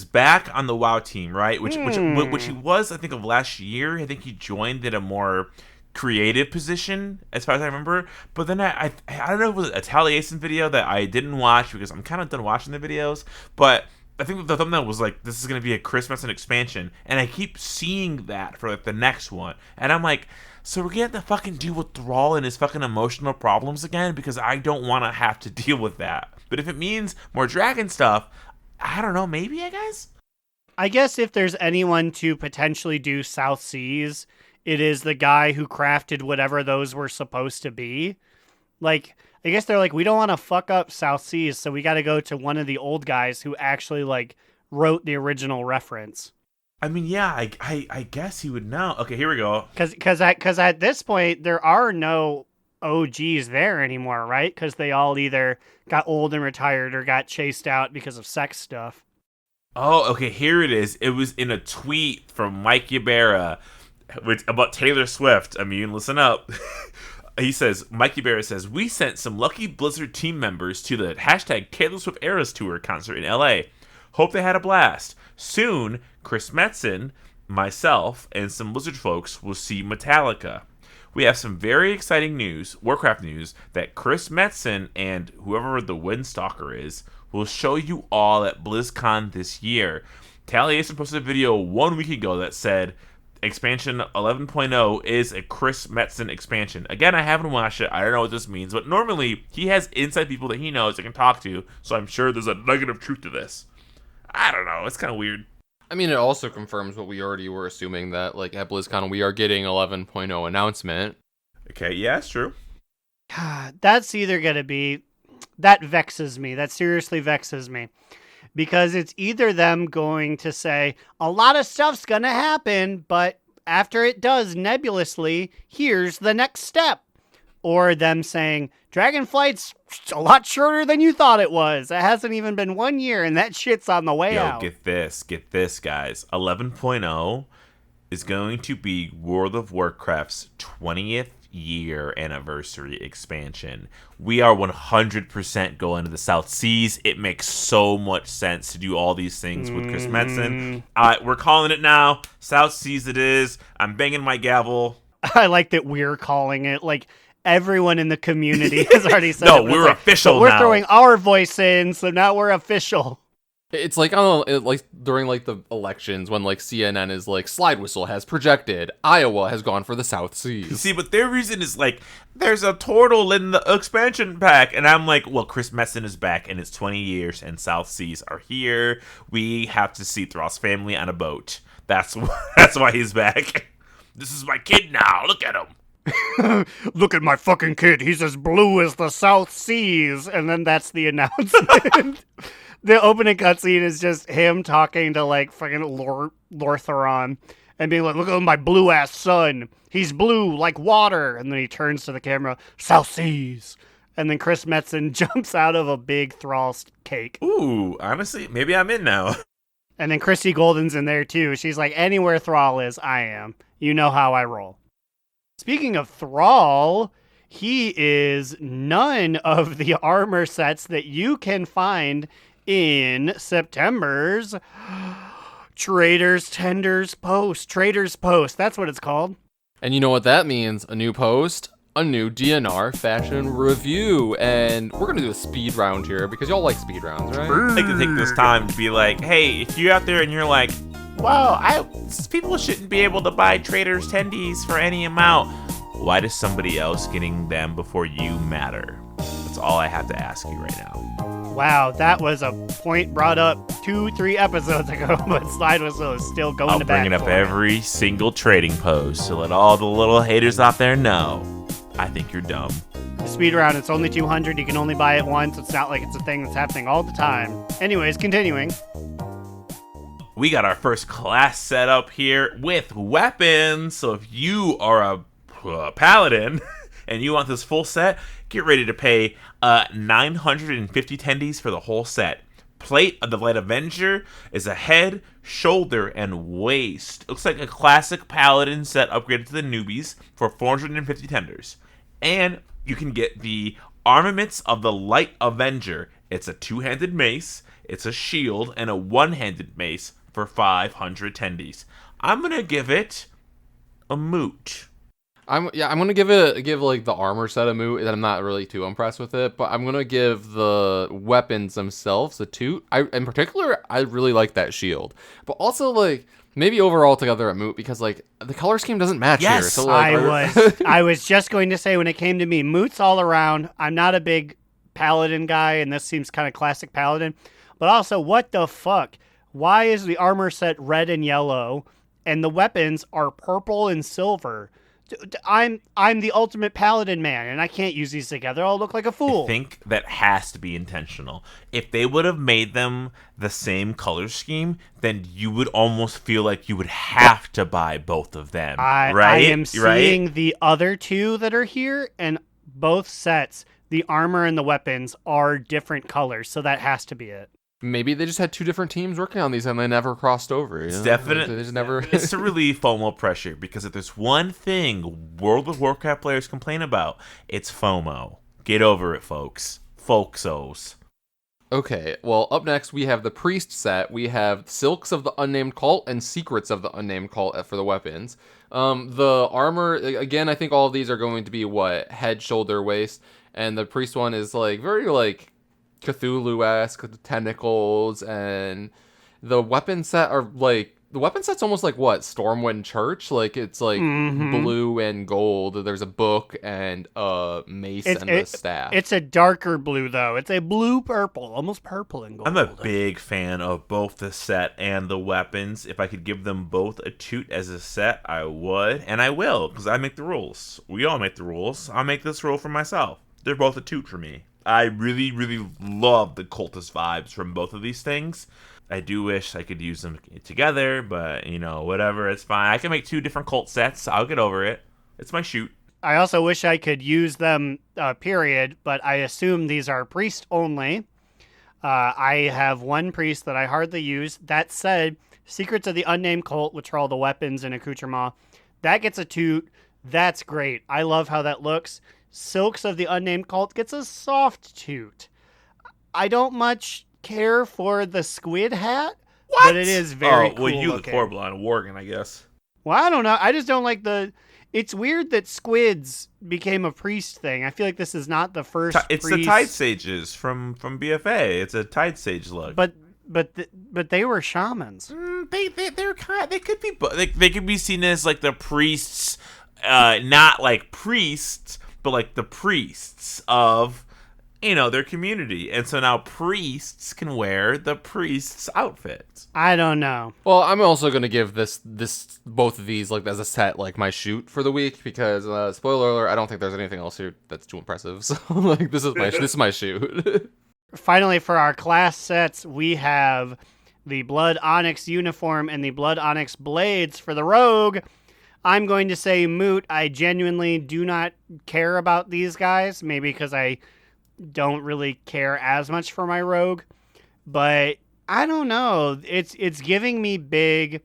back on the WoW team, right? Which he was, I think, of last year. I think he joined at a more creative position as far as I remember. But then I don't know if it was a Taliesin video that I didn't watch because I'm kind of done watching the videos. But I think the thumbnail was like, this is going to be a Chris Metzen expansion. And I keep seeing that for like the next one. And I'm like, so we're going to have to fucking deal with Thrall and his fucking emotional problems again? Because I don't want to have to deal with that. But if it means more dragon stuff, I don't know, maybe, I guess? I guess if there's anyone to potentially do South Seas, it is the guy who crafted whatever those were supposed to be. Like, I guess they're like, we don't want to fuck up South Seas, so we got to go to one of the old guys who actually, like, wrote the original reference. I mean, yeah, I guess he would know. Okay, here we go. Because at this point, there are no OGs there anymore, right? Because they all either got old and retired or got chased out because of sex stuff. Oh, okay, here it is. It was in a tweet from Mike Ybarra about Taylor Swift. I mean, listen up. He says, Mike Ybarra says, we sent some lucky Blizzard team members to the hashtag Taylor Swift Eras Tour concert in LA. Hope they had a blast. Soon, Chris Metzen, myself, and some Blizzard folks will see Metallica. We have some very exciting news, Warcraft news, that Chris Metzen and whoever the Windstalker is will show you all at BlizzCon this year. Taliesin posted a video 1 week ago that said expansion 11.0 is a Chris Metzen expansion. Again, I haven't watched it. I don't know what this means, but normally he has inside people that he knows that can talk to, so I'm sure there's a nugget of truth to this. I don't know. It's kind of weird. I mean, it also confirms what we already were assuming, that like at BlizzCon we are getting 11.0 announcement. Okay, yeah, it's true. That's either going to be... That vexes me. That seriously vexes me. Because it's either them going to say, a lot of stuff's going to happen, but after it does nebulously, here's the next step. Or them saying, Dragonflight's a lot shorter than you thought it was. It hasn't even been 1 year, and that shit's on the way out. Get this, guys. 11.0 is going to be World of Warcraft's 20th year anniversary expansion. We are 100% going to the South Seas. It makes so much sense to do all these things with Chris Metzen. We're calling it now. South Seas it is. I'm banging my gavel. I like that we're calling it. Like, everyone in the community has already said no, we're official now. We're throwing our voice in, so now we're official. It's like, I don't know, like during like the elections when like CNN is like, Slidewhistle has projected Iowa has gone for the South Seas. See, but their reason is like, there's a turtle in the expansion pack, and I'm like, well, Chris Metzen is back, and it's 20 years, and South Seas are here. We have to see Thrall's family on a boat. That's why he's back. This is my kid now. Look at him. Look at my fucking kid. He's as blue as the South Seas. And then that's the announcement. The opening cutscene is just him talking to, like, fucking Lortharon and being like, look at my blue-ass son. He's blue like water. And then he turns to the camera, South Seas. And then Chris Metzen jumps out of a big Thrall cake. Ooh, honestly, maybe I'm in now. And then Chrissy Golden's in there, too. She's like, anywhere Thrall is, I am. You know how I roll. Speaking of Thrall, he is none of the armor sets that you can find in September's Traders Post. That's what it's called. And you know what that means? A new post, a new DNR fashion review. And we're going to do a speed round here because y'all like speed rounds, right? I'd like to take this time to be like, hey, if you're out there and you're like, wow, people shouldn't be able to buy Traders tendies for any amount. Why does somebody else getting them before you matter? That's all I have to ask you right now. Wow, that was a point brought up 2-3 episodes ago, but Slidewhistle is still going I'll to bat. I'll bring it up every single trading post to let all the little haters out there know. I think you're dumb. Speed round, it's only 200. You can only buy it once. It's not like it's a thing that's happening all the time. Anyways, continuing. We got our first class set up here with weapons. So if you are a paladin and you want this full set, get ready to pay 950 tendies for the whole set. Plate of the Light Avenger is a head, shoulder, and waist. Looks like a classic paladin set upgraded to the newbies for 450 tenders. And you can get the Armaments of the Light Avenger. It's a two-handed mace, it's a shield, and a one-handed mace for 500 tendies. I'm going to give it a moot. I'm gonna give like the armor set a moot, and I'm not really too impressed with it, but I'm gonna give the weapons themselves a toot. In particular, I really like that shield, but also like maybe overall together a moot because like the color scheme doesn't match here. Yes, So like, I was just going to say when it came to me, moots all around. I'm not a big paladin guy, and this seems kind of classic paladin. But also, what the fuck? Why is the armor set red and yellow, and the weapons are purple and silver? I'm the ultimate paladin man, and I can't use these together. I'll look like a fool. I think that has to be intentional. If they would have made them the same color scheme, then you would almost feel like you would have to buy both of them, right? I am seeing the other two that are here, and both sets, the armor and the weapons, are different colors, so that has to be it. maybe they just had two different teams working on these and they never crossed over. It's definitely They just never. It's to relieve FOMO pressure, because if there's one thing World of Warcraft players complain about, it's FOMO. Get over it, folks. Folksos. Okay, well, up next we have the Priest set. We have Silks of the Unnamed Cult and Secrets of the Unnamed Cult for the weapons. The armor, again, I think all of these are going to be, head, shoulder, waist. And the Priest one is, very, Cthulhu-esque, tentacles. And the weapon set are, the weapon set's almost like, Stormwind Church? It's, blue and gold. There's a book and a mace and a staff. It's a darker blue, though. It's a blue-purple, almost purple and gold. I'm a big fan of both the set and the weapons. If I could give them both a toot as a set, I would. And I will, because I make the rules. We all make the rules. I'll make this rule for myself. They're both a toot for me. I really, really love the cultist vibes from both of these things. I do wish I could use them together, but, whatever, it's fine. I can make two different cult sets. I'll get over it. It's my shoot. I also wish I could use them, period, but I assume these are priest only. I have one priest that I hardly use. That said, Secrets of the Unnamed Cult, which are all the weapons and accoutrement, that gets a toot. That's great. I love how that looks. Silks of the Unnamed Cult gets a soft toot. I don't much care for the squid hat, but it is very cool you looking. the Corblon, Worgen, I guess. Well, I don't know. I just don't like the... It's weird that squids became a priest thing. I feel like this is not the first It's priest... the Tide Sages from BFA. It's a Tide Sage look. But they were shamans. They could be they could be seen as the priests, not like priests, but the priests of their community. And so now priests can wear the priest's outfits. I don't know. Well, I'm also gonna give this both of these as a set my shoot for the week because spoiler alert, I don't think there's anything else here that's too impressive. So this is my shoot. Finally, for our class sets, we have the Blood Onyx uniform and the Blood Onyx blades for the rogue. I'm going to say moot. I genuinely do not care about these guys, maybe because I don't really care as much for my rogue, but I don't know. It's giving me big.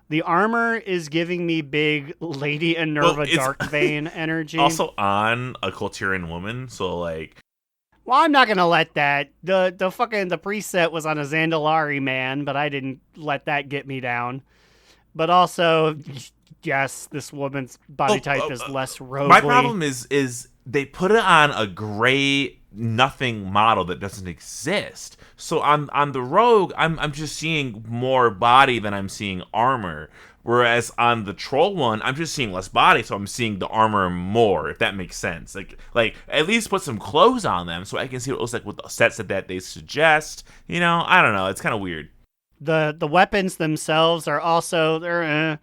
The armor is giving me big Lady Enerva Darkbane energy. Also on a Culturian woman, so Well, I'm not gonna let that. The preset was on a Zandalari man, but I didn't let that get me down. But also, yes, this woman's body type is less roguely. My problem is they put it on a gray nothing model that doesn't exist. So on the rogue, I'm just seeing more body than I'm seeing armor. Whereas on the troll one, I'm just seeing less body, so I'm seeing the armor more, if that makes sense. Like at least put some clothes on them so I can see what it looks like with the sets that they suggest. I don't know. It's kind of weird. The weapons themselves are also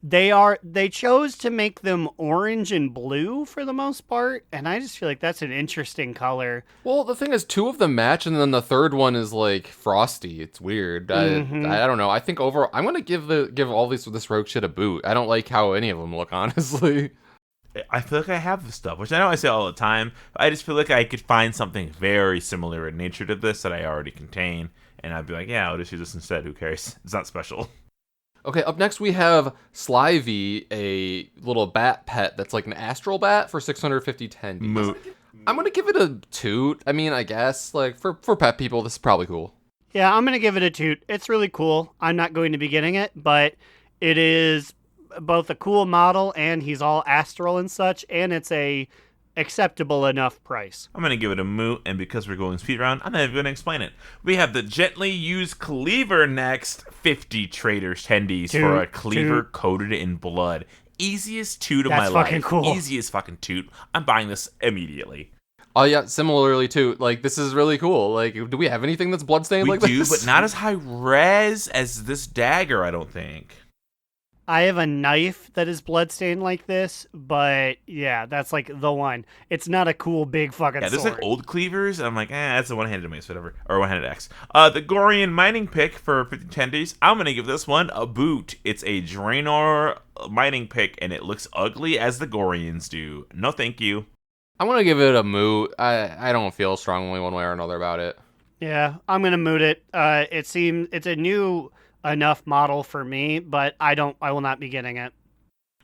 they chose to make them orange and blue for the most part, and I just feel like that's an interesting color. Well, the thing is, two of them match, and then the third one is frosty. It's weird. I don't know. I think overall, I'm gonna give all this rogue shit a boot. I don't like how any of them look, honestly. I feel like I have the stuff, which I know I say all the time. But I just feel like I could find something very similar in nature to this that I already contain, and I'd be like, yeah, I'll just use this instead. Who cares? It's not special. Okay, up next we have Slivey, a little bat pet that's an astral bat for 650 tendies. Moot. I'm gonna give it a toot. I mean, I guess for pet people, this is probably cool. Yeah, I'm gonna give it a toot. It's really cool. I'm not going to be getting it, but it is both a cool model and he's all astral and such, and it's a acceptable enough price. I'm going to give it a moot, and because we're going speed round, I'm not even going to explain it. We have the gently used cleaver next. 50 traders tendies for a cleaver coated in blood. Easiest toot of my life. That's fucking cool. Easiest fucking toot. I'm buying this immediately. Oh yeah, similarly too. Like, this is really cool. Like, do we have anything that's bloodstained like We this? do, but not as high res as this dagger, I don't think. I have a knife that is bloodstained like this, but yeah, that's like the one. It's not a cool big fucking Yeah, there's sword. like old cleavers, and I'm like, that's a one-handed mace, whatever. Or one-handed axe. The Gorian mining pick for 50 tendies. I'm going to give this one a boot. It's a Draenor mining pick, and it looks ugly as the Gorians do. No thank you. I'm gonna give it a moot. I don't feel strongly one way or another about it. Yeah, I'm gonna moot it. It seems it's a new enough model for me, but I will not be getting it.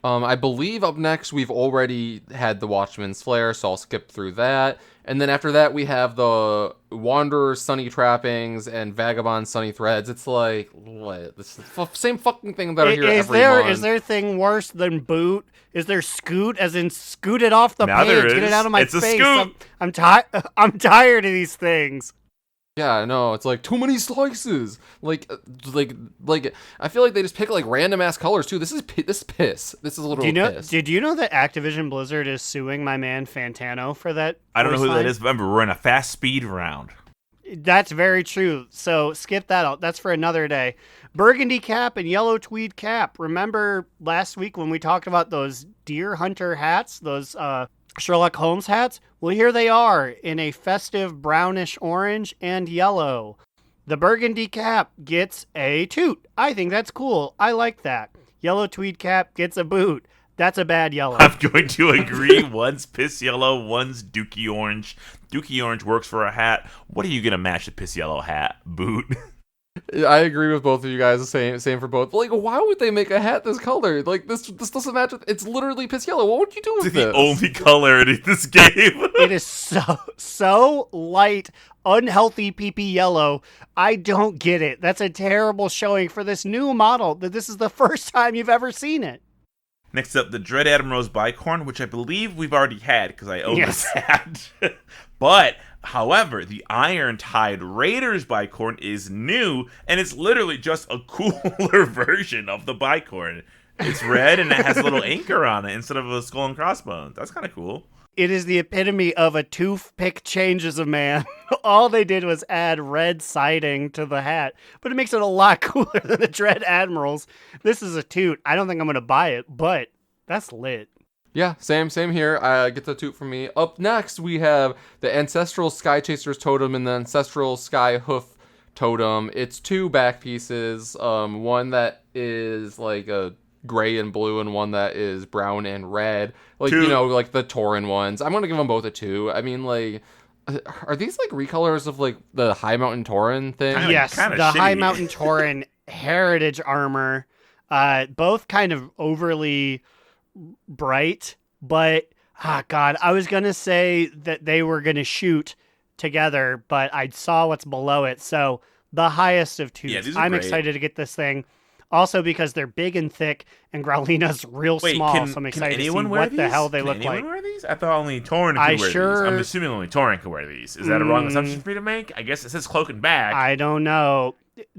I believe up next we've already had the Watchman's Flare, so I'll skip through that. And then after that we have the Wanderer's Sunny Trappings and Vagabond Sunny Threads. It's like, what? This is the same fucking thing that I hear every month. Is there a thing worse than boot? Is there scoot, as in scoot it off the Now page, there get it is. out of my It's a face? scoot. I'm tired of these things. Yeah, no, it's like too many slices. Like I feel like they just pick like random ass colors too. This is piss. This is literal piss. Did you know that Activision Blizzard is suing my man Fantano for that? I don't know who voice that line? is, but remember, we're in a fast speed round. That's very true. So skip that out. That's for another day. Burgundy cap and yellow tweed cap. Remember last week when we talked about those deer hunter hats, those Sherlock Holmes hats? Well, here they are in a festive brownish orange and yellow. The burgundy cap gets a toot. I think that's cool. I like that. Yellow tweed cap gets a boot. That's a bad yellow. I'm going to agree. One's piss yellow, one's dookie orange. Dookie orange works for a hat. What are you going to match the piss yellow hat? Boot. I agree with both of you guys. Same for both. But like, why would they make a hat this color? Like, this doesn't match with. It's literally piss yellow. What would you do with It's this? the only color in this game. It is so light, unhealthy PP yellow. I don't get it. That's a terrible showing for this new model. That this is the first time you've ever seen it. Next up, the Dread Admiral's Bicorn, which I believe we've already had because I own this hat. But, however, the Iron Tide Raiders Bicorn is new, and it's literally just a cooler version of the Bicorn. It's red, and it has a little anchor on it instead of a skull and crossbones. That's kind of cool. It is the epitome of a toothpick changes a man. All they did was add red siding to the hat, but it makes it a lot cooler than the Dread Admirals. This is a toot. I don't think I'm going to buy it, but that's lit. Yeah, same here. Get the toot from me. Up next, we have the Ancestral Sky Chasers Totem and the Ancestral Sky Hoof Totem. It's two back pieces. One that is like a gray and blue, and one that is brown and red. Like, Two. you know, like the Tauren ones. I'm gonna give them both a 2. I mean, like, are these like recolors of like the High Mountain Tauren thing? Kinda- Yes, kinda the High shitty. Mountain Tauren heritage armor. Both kind of overly bright, but God, I was gonna say that they were gonna shoot together, but I saw what's below it. So the highest of twos. Yeah, these are I'm great. excited to get this thing. Also because they're big and thick, and Growlina's real Wait, small, can, so I'm can excited to see anyone wear what these? the hell they Can look anyone like. wear these? I thought only Tauren could I wear these. sure- I'm assuming only Tauren could wear these. Is that a wrong assumption for me to make? I guess it says cloak and bag. I don't know.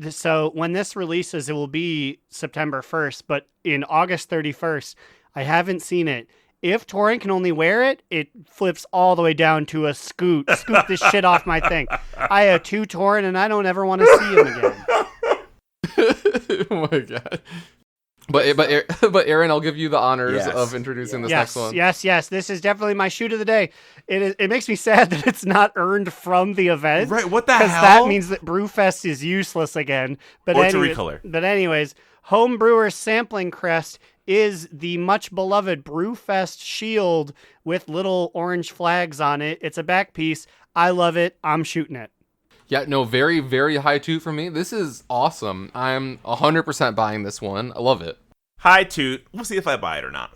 So when this releases, it will be September 1st, but in August 31st, I haven't seen it. If Tauren can only wear it, it flips all the way down to a scoot. Scoot this shit off my thing. I have 2 Tauren, and I don't ever want to see him again. Oh my god. But Aaron, I'll give you the honors Yes. of introducing this next one. Yes. This is definitely my shoot of the day. It makes me sad that it's not earned from the event. Right, what the hell? Because that means that Brewfest is useless again. But Or it's a anyways, recolor. But anyways, Homebrewer Sampling Crest is the much beloved Brewfest shield with little orange flags on it. It's a back piece. I love it. I'm shooting it. Yeah, no, very, very high toot for me. This is awesome. I'm 100% buying this one. I love it. High toot. We'll see if I buy it or not.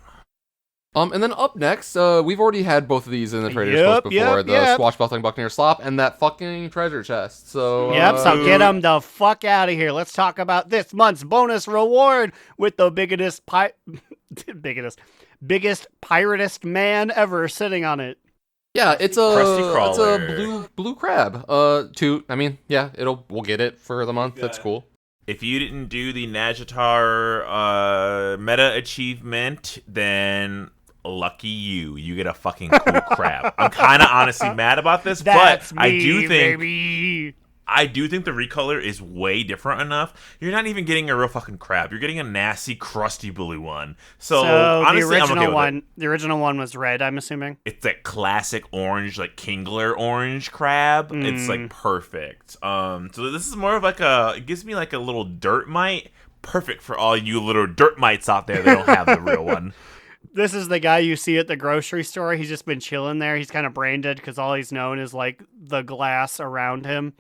And then up next, we've already had both of these in the Trader's Post before. The Swashbuckling Buccaneer Slop and that fucking treasure chest. So, so get them the fuck out of here. Let's talk about this month's bonus reward with the biggest piratist man ever sitting on it. Yeah, it's Krusty a Crawler. blue crab. We'll get it for the month. That's cool. If you didn't do the Najatar meta achievement, then lucky you. You get a fucking cool crab. I'm kind of honestly mad about this, That's but I do think baby. the recolor is way different enough. You're not even getting a real fucking crab. You're getting a nasty, crusty blue one. So honestly, I'm okay with it. The original one was red, I'm assuming. It's that classic orange, like Kingler orange crab. It's like perfect. So this is more of like it gives me like a little dirt mite. Perfect for all you little dirt mites out there that don't have the real one. This is the guy you see at the grocery store. He's just been chilling there. He's kind of brain dead because all he's known is like the glass around him.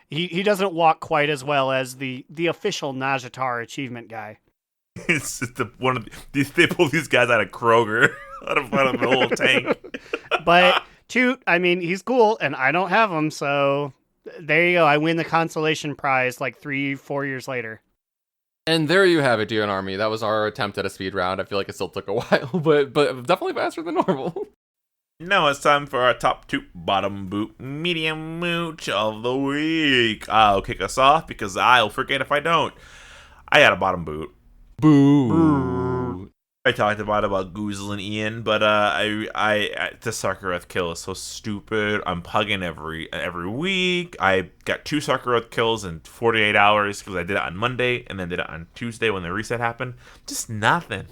He doesn't walk quite as well as the official Najatar achievement guy. It's just they pull these guys out of Kroger, out of the whole tank. But Toot, I mean, he's cool, and I don't have him, so there you go. I win the consolation prize like 3-4 years later. And there you have it, dear Army. That was our attempt at a speed round. I feel like it still took a while, but definitely faster than normal. Now it's time for our top 2 bottom boot medium mooch of the week. I'll kick us off because I'll forget if I don't. I got a bottom boot. Boo. I talked about Goozle and Ian, but the Sarkaroth kill is so stupid. I'm pugging every week. I got 2 Sarkaroth kills in 48 hours because I did it on Monday and then did it on Tuesday when the reset happened. Just nothing.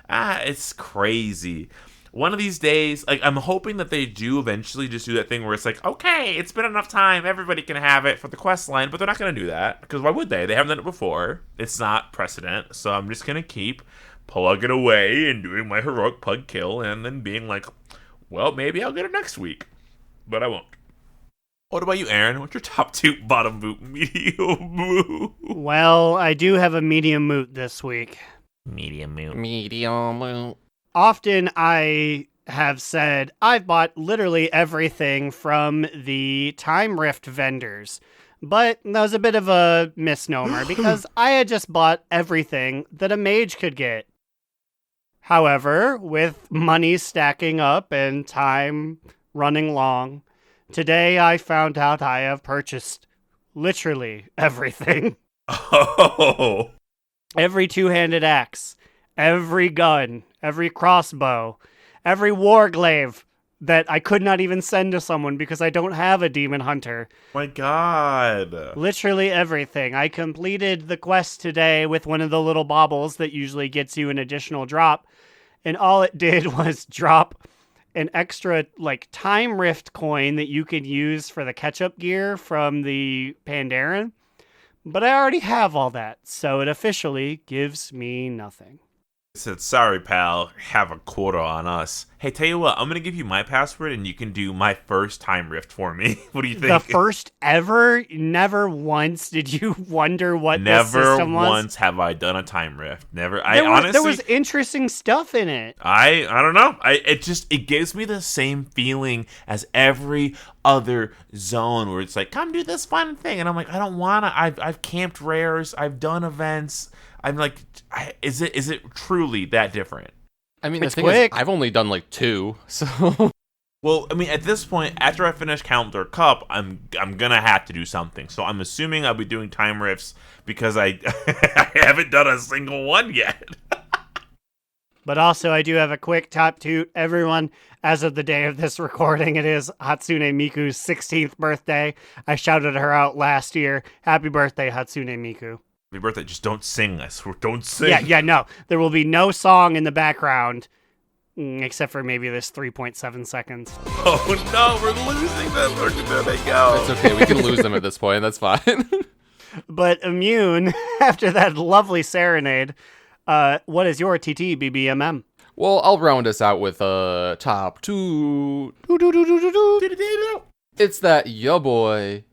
It's crazy. One of these days, like, I'm hoping that they do eventually just do that thing where it's like, okay, it's been enough time, everybody can have it for the quest line, but they're not going to do that, because why would they? They haven't done it before. It's not precedent, so I'm just going to keep plugging away and doing my heroic pug kill, and then being like, well, maybe I'll get it next week, but I won't. What about you, Aaron? What's your top 2 bottom boot medium moot? Well, I do have a medium moot this week. Medium moot. Often I have said I've bought literally everything from the Time Rift vendors, but that was a bit of a misnomer because I had just bought everything that a mage could get. However, with money stacking up and time running long, today I found out I have purchased literally everything. Oh! Every two-handed axe, every gun, every crossbow, every warglaive that I could not even send to someone because I don't have a demon hunter. My God. Literally everything. I completed the quest today with one of the little baubles that usually gets you an additional drop, and all it did was drop an extra, like, Time Rift coin that you could use for the catch-up gear from the Pandaren. But I already have all that, so it officially gives me nothing. I said, sorry, pal, have a quarter on us. Hey, tell you what, I'm going to give you my password and you can do my first Time Rift for me. What do you think? The first ever? Never once did you wonder what this system was? Never once have I done a Time Rift. Never. Honestly, there was interesting stuff in it. I don't know. It gives me the same feeling as every other zone where it's like, come do this fun thing. And I'm like, I don't want to. I've camped rares. I've done events. I'm like, is it truly that different? I mean, it's the thing quick. is, I've only done like 2, so... Well, I mean, at this point, after I finish Calendar Cup, I'm gonna have to do something. So I'm assuming I'll be doing time rifts because I haven't done a single one yet. But also, I do have a quick top toot. Everyone, as of the day of this recording, it is Hatsune Miku's 16th birthday. I shouted her out last year. Happy birthday, Hatsune Miku. Happy birthday. Just don't sing. I swear, don't sing. Yeah, no. There will be no song in the background, except for maybe this 3.7 seconds. Oh, no, we're losing them. Where do they go? It's okay. We can lose them at this point. That's fine. But Immune, after that lovely serenade, what is your TT BBMM? Well, I'll round us out with top 2. It's that ya boy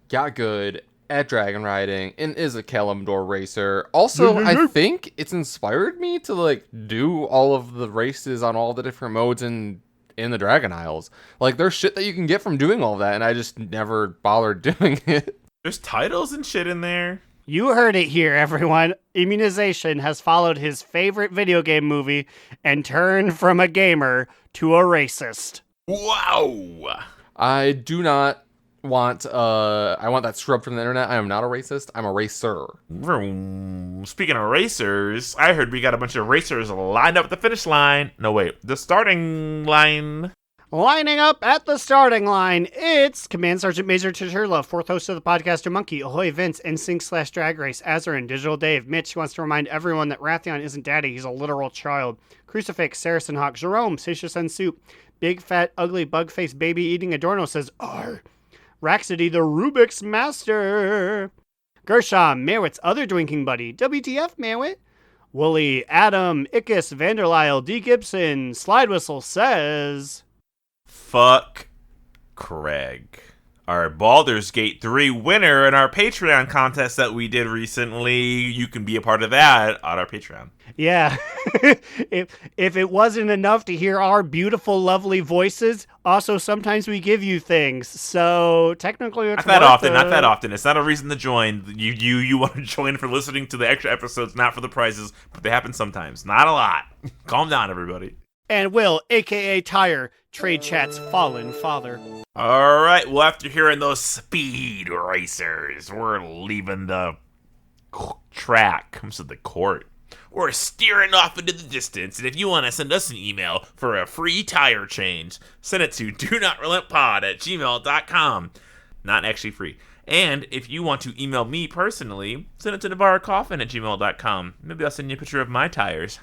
got good at dragon riding and is a Kalimdor racer. Also, I think it's inspired me to like do all of the races on all the different modes in the Dragon Isles. Like, there's shit that you can get from doing all that, and I just never bothered doing it. There's titles and shit in there. You heard it here, everyone. Immunization has followed his favorite video game movie and turned from a gamer to a racist. Wow. I do not want I want that scrubbed from the internet. I am not a racist. I'm a racer. Speaking of racers, I heard we got a bunch of racers lined up at the finish line. No, wait, the starting line. Lining up at the starting line, it's Command Sergeant Major Churla, fourth host of the podcaster Monkey, Ahoy Vince, NSYNC/Drag Race, Azerin, Digital Dave, Mitch wants to remind everyone that Rathion isn't daddy, he's a literal child, Crucifix, Saracen Hawk, Jerome, Sasha Sun Soup, Big Fat Ugly Bug-Faced Baby Eating Adorno says, R. Raxity the Rubik's Master, Gershom, Merwitt's other drinking buddy, WTF Merwitt, Wooly, Adam, Ickis, Vanderlyle, D. Gibson, Slidewhistle says... Fuck Craig. Our Baldur's Gate 3 winner in our Patreon contest that we did recently. You can be a part of that on our Patreon. Yeah. if it wasn't enough to hear our beautiful, lovely voices, also sometimes we give you things. So technically it's not that often. It's not a reason to join. You want to join for listening to the extra episodes, not for the prizes, but they happen sometimes. Not a lot. Calm down, everybody. And Will, a.k.a. Tyre, Trade Chat's fallen father. All right, well, after hearing those speed racers, we're leaving the track. Comes to the court. We're steering off into the distance, and if you want to send us an email for a free tire change, send it to donotrelenttpod@gmail.com. Not actually free. And if you want to email me personally, send it to navarracoffin@gmail.com. Maybe I'll send you a picture of my tires.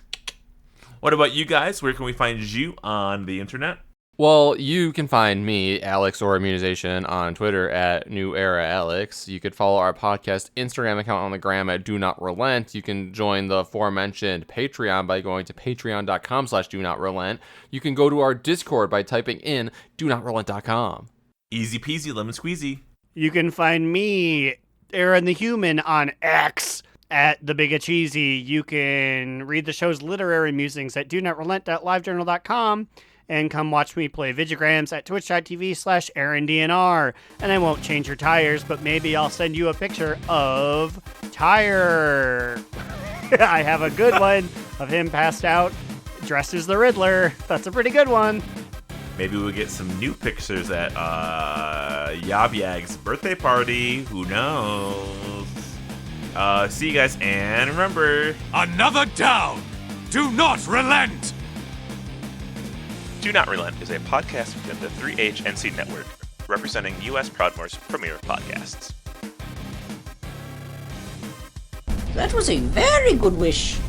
What about you guys? Where can we find you on the internet? Well, you can find me, Alex, or Immunization, on Twitter at New Era Alex. You could follow our podcast Instagram account on the gram at Do Not Relent. You can join the aforementioned Patreon by going to patreon.com/Do Not Relent. You can go to our Discord by typing in DoNotRelent.com. Easy peasy, lemon squeezy. You can find me, Aaron the Human, on X at The Big Cheesy. You can read the show's literary musings at DoNotRelent.livejournal.com. And come watch me play Vigigrams at twitch.tv/AaronDNR. And I won't change your tires, but maybe I'll send you a picture of Tyre. I have a good one of him passed out, dressed as the Riddler. That's a pretty good one. Maybe we'll get some new pictures at Yabyag's birthday party. Who knows? See you guys, and remember... Another down! Do not relent! Do Not Relent is a podcast within the 3HNC network, representing U.S. Proudmoore's premier podcasts. That was a very good wish.